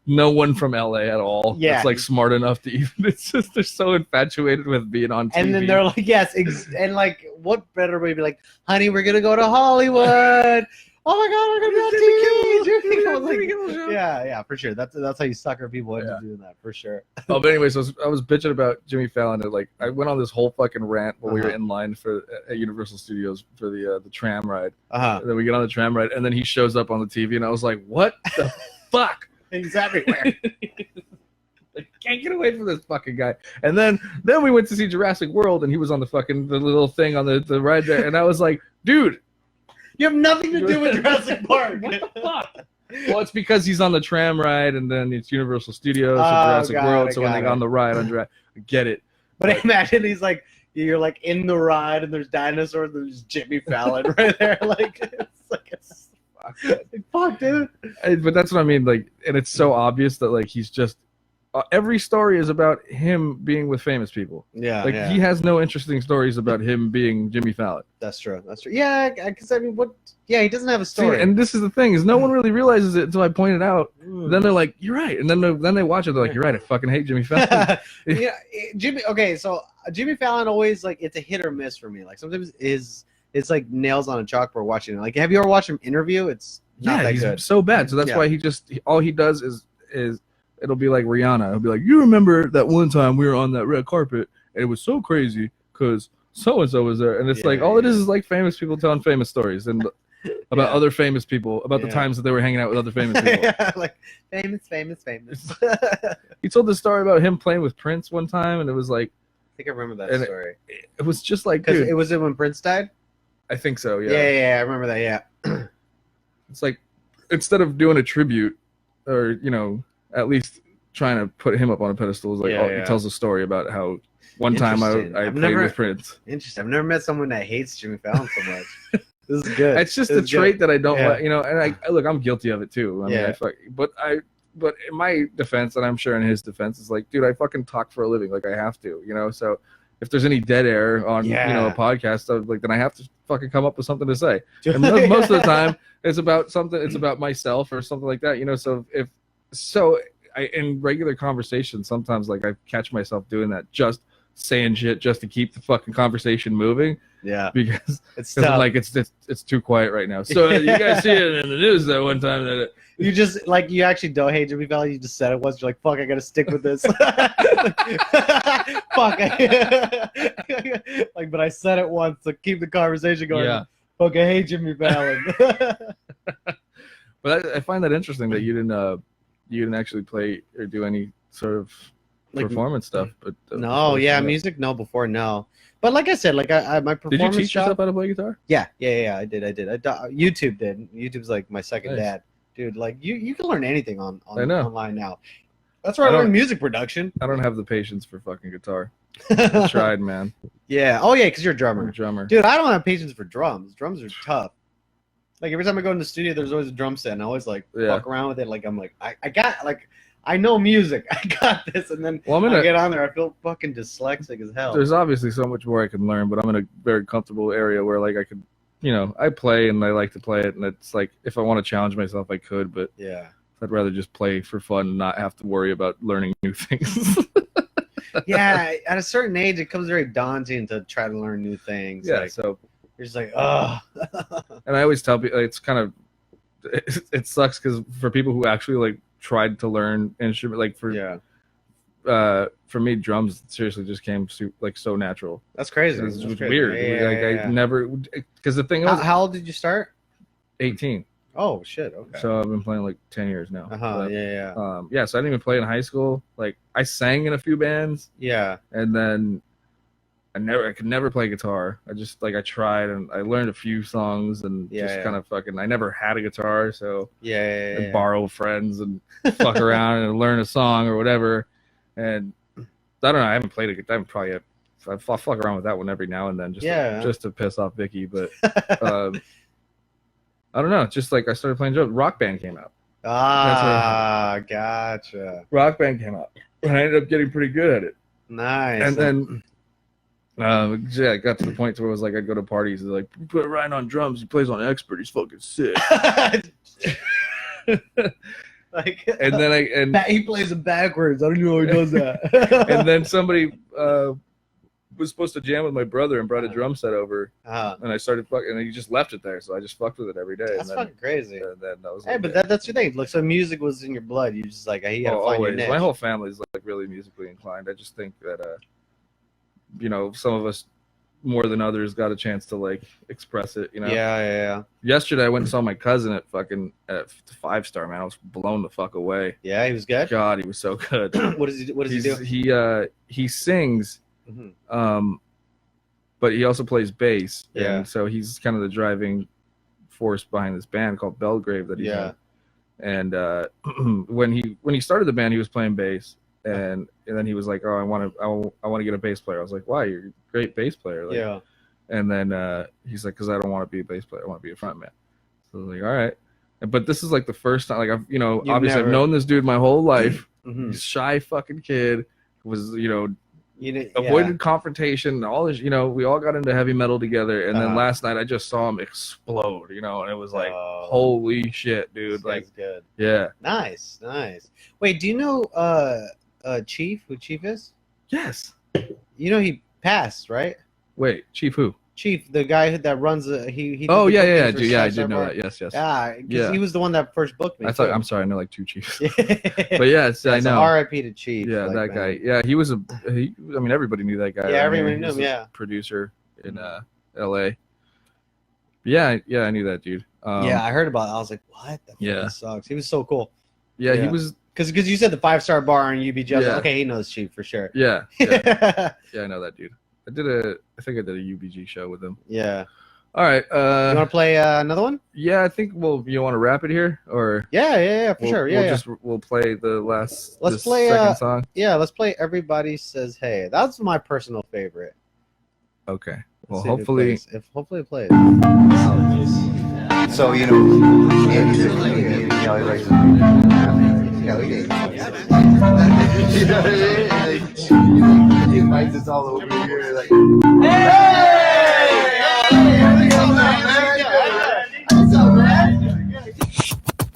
no one from LA at all. Yeah. It's like smart enough to even. It's just they're so infatuated with being on TV. And then they're like, yes, and like, what better way to be like, honey, we're gonna go to Hollywood. Oh my God, we're gonna be on TV. Yeah, for sure. That's how you sucker people into doing that, for sure. Oh, but anyways, I was bitching about Jimmy Fallon. And like, I went on this whole fucking rant while we were in line at Universal Studios for the tram ride. And then we get on the tram ride, and then he shows up on the TV, and I was like, what the fuck? He's everywhere. I can't get away from this fucking guy. And then we went to see Jurassic World, and he was on the little thing on the ride there, and I was like, dude. You have nothing to do with Jurassic Park. What the fuck? Well, it's because he's on the tram ride, and then it's Universal Studios and Jurassic World. So when they got on the ride on Jurassic, I get it. But imagine you're like in the ride, and there's dinosaurs, and there's Jimmy Fallon right there. Fuck, dude. But that's what I mean. Like, and it's so obvious that like he's just. Every story is about him being with famous people. Yeah, he has no interesting stories about him being Jimmy Fallon. That's true. Yeah, because I mean, what? Yeah, he doesn't have a story. See, and this is the thing: is no one really realizes it until I point it out. Then they're like, "You're right," and then they watch it. They're like, "You're right. I fucking hate Jimmy Fallon." Yeah, Jimmy. Okay, so Jimmy Fallon always like it's a hit or miss for me. Like sometimes it's like nails on a chalkboard watching it. Like, have you ever watched him interview? It's not that he's good. So bad. So that's why all he does is. It'll be like Rihanna. It'll be like, you remember that one time we were on that red carpet and it was so crazy because so-and-so was there. And it's all it is like famous people telling famous stories and about other famous people, about the times that they were hanging out with other famous people. Like famous. He told the story about him playing with Prince one time, and it was like... I think I remember that story. It was just like, dude. It was when Prince died? I think so, yeah. Yeah, I remember that, yeah. It's like, instead of doing a tribute or, at least trying to put him up on a pedestal is like he tells a story about how one time I played with Prince. Interesting. I've never met someone that hates Jimmy Fallon so much. This is good. It's just a trait that I don't like, and look, I'm guilty of it too. I mean, but in my defense, and I'm sure in his defense, it's like, dude, I fucking talk for a living. Like I have to, so if there's any dead air on, a podcast, then I have to fucking come up with something to say. And most of the time it's about something, it's about myself or something like that, so in regular conversation, sometimes like I catch myself doing that, just saying shit just to keep the fucking conversation moving. Yeah, because it's like it's too quiet right now. So you guys see it in the news that one time that you just like you actually don't hate Jimmy Fallon. You just said it once. You're like, fuck, I gotta stick with this. Fuck. Like, but I said it once to keep the conversation going. Yeah. Fuck, I hate Jimmy Fallon. But I find that interesting that you didn't actually play or do any sort of performance stuff. But no, music, no. Before, no. But like I said, like my performance. Did you teach yourself how to play guitar? Yeah. I did. YouTube did. YouTube's like my second dad, dude. Like you can learn anything online now. That's where I learned music production. I don't have the patience for fucking guitar. I tried, man. Yeah. Oh yeah, because you're a drummer. I'm a drummer. Dude, I don't have patience for drums. Drums are tough. Like every time I go in the studio, there's always a drum set, and I always like fuck around with it. Like I'm like I know music. I got this, and then I get on there, I feel fucking dyslexic as hell. There's obviously so much more I can learn, but I'm in a very comfortable area where like I could, I play and I like to play it, and it's like if I want to challenge myself, I could, but I'd rather just play for fun and not have to worry about learning new things. Yeah, at a certain age, it becomes very daunting to try to learn new things. Yeah, so you're just like, oh. And I always tell people it's kind of it sucks because for people who actually like tried to learn instrument, like for me, drums seriously just came so natural. That's crazy. It was weird. I never, because the thing was, how old did you start? 18. Oh shit. Okay. So I've been playing like 10 years now. Yeah. So I didn't even play in high school. Like I sang in a few bands. Yeah. And then I could never play guitar. I tried and I learned a few songs and kind of fucking. I never had a guitar, so I'd borrow friends and fuck around and learn a song or whatever. And I don't know. I haven't played a guitar. I fuck around with that one every now and then, just to piss off Vicky. But I don't know. Just like I started playing drums. Rock Band came out. Gotcha. Rock Band came out. And I ended up getting pretty good at it. Nice. And then, I got to the point where it was like I'd go to parties and like, put Ryan on drums. He plays on Expert. He's fucking sick. Like, and then he plays them backwards. I don't know how he does that. And then somebody was supposed to jam with my brother and brought a drum set over, and I started fucking, and he just left it there, so I just fucked with it every day. That's fucking crazy. And then that was. Hey, but that's your thing. Look, so music was in your blood. You just like you gotta find your niche. My whole family is like really musically inclined. I just think that some of us more than others got a chance to like express it. Yeah. Yesterday I went and saw my cousin at 5 Star, man. I was blown the fuck away. Yeah, he was good. God, he was so good. What does he do? He sings, but he also plays bass. Yeah. And so he's kind of the driving force behind this band called Belgrave that he's in. And when he started the band, he was playing bass, and then he was like, "Oh, I want to get a bass player." I was like, "Why? You're a great bass player." Like, yeah. And then he's like, "Because I don't want to be a bass player. I want to be a front man." So I was like, "All right." But this is like the first time, like I've known this dude my whole life. He's a shy fucking kid. Was avoided confrontation and all this. We all got into heavy metal together, and then last night I just saw him explode. And it was like, holy shit, dude! Like, good. Yeah. Nice. Wait, do you know Chief? Who Chief is? Yes. He passed, right? Wait, Chief who? Chief, the guy that runs he. Oh yeah, dude. Yeah, I did know that. Yes. Yeah, he was the one that first booked me. I'm sorry, I know like 2 Chiefs. But yes, I know. R.I.p. to Chief. Yeah, like, that guy. Yeah, he was everybody knew that guy. Yeah, everybody knew him. Yeah, producer in L.A. Yeah, I knew that dude. I heard about it. I was like, what? That fucking sucks. He was so cool. Yeah, he was. Because you said the 5-star bar and UBG. I was like, okay, he knows Chief for sure. Yeah. Yeah, I know that dude. I think I did a UBG show with him. Yeah. All right. You want to play another one? Yeah, I think you want to wrap it here, or yeah, for sure. Yeah, we'll play the second song. Yeah, let's play Everybody Says Hey. That's my personal favorite. Okay. Well, hopefully it plays. So he invites us all over here. Like,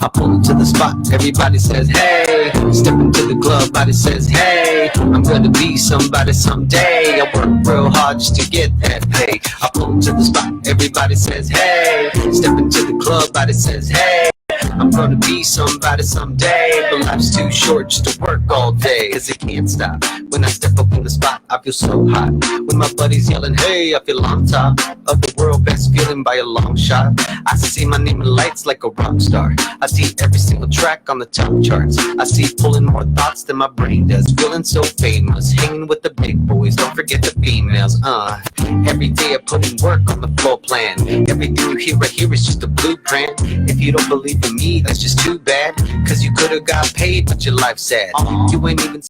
I pull to the spot, everybody says hey. Step into the club, body says hey. I'm gonna be somebody someday. I work real hard just to get that pay. I pull to the spot, everybody says hey. Step into the club, body says hey. I'm gonna be somebody someday, but life's too short just to work all day, cause it can't stop. When I step up in the spot, I feel so hot. When my buddies yelling, hey, I feel on top of the world, best feeling by a long shot. I see my name in lights like a rock star. I see every single track on the top charts. I see pulling more thoughts than my brain does. Feeling so famous, hanging with the big boys, don't forget the females. Every day I put in work on the floor plan. Everything you hear right here is just a blueprint. If you don't believe in me, that's just too bad, cause you could've got paid, but your life's sad. You ain't even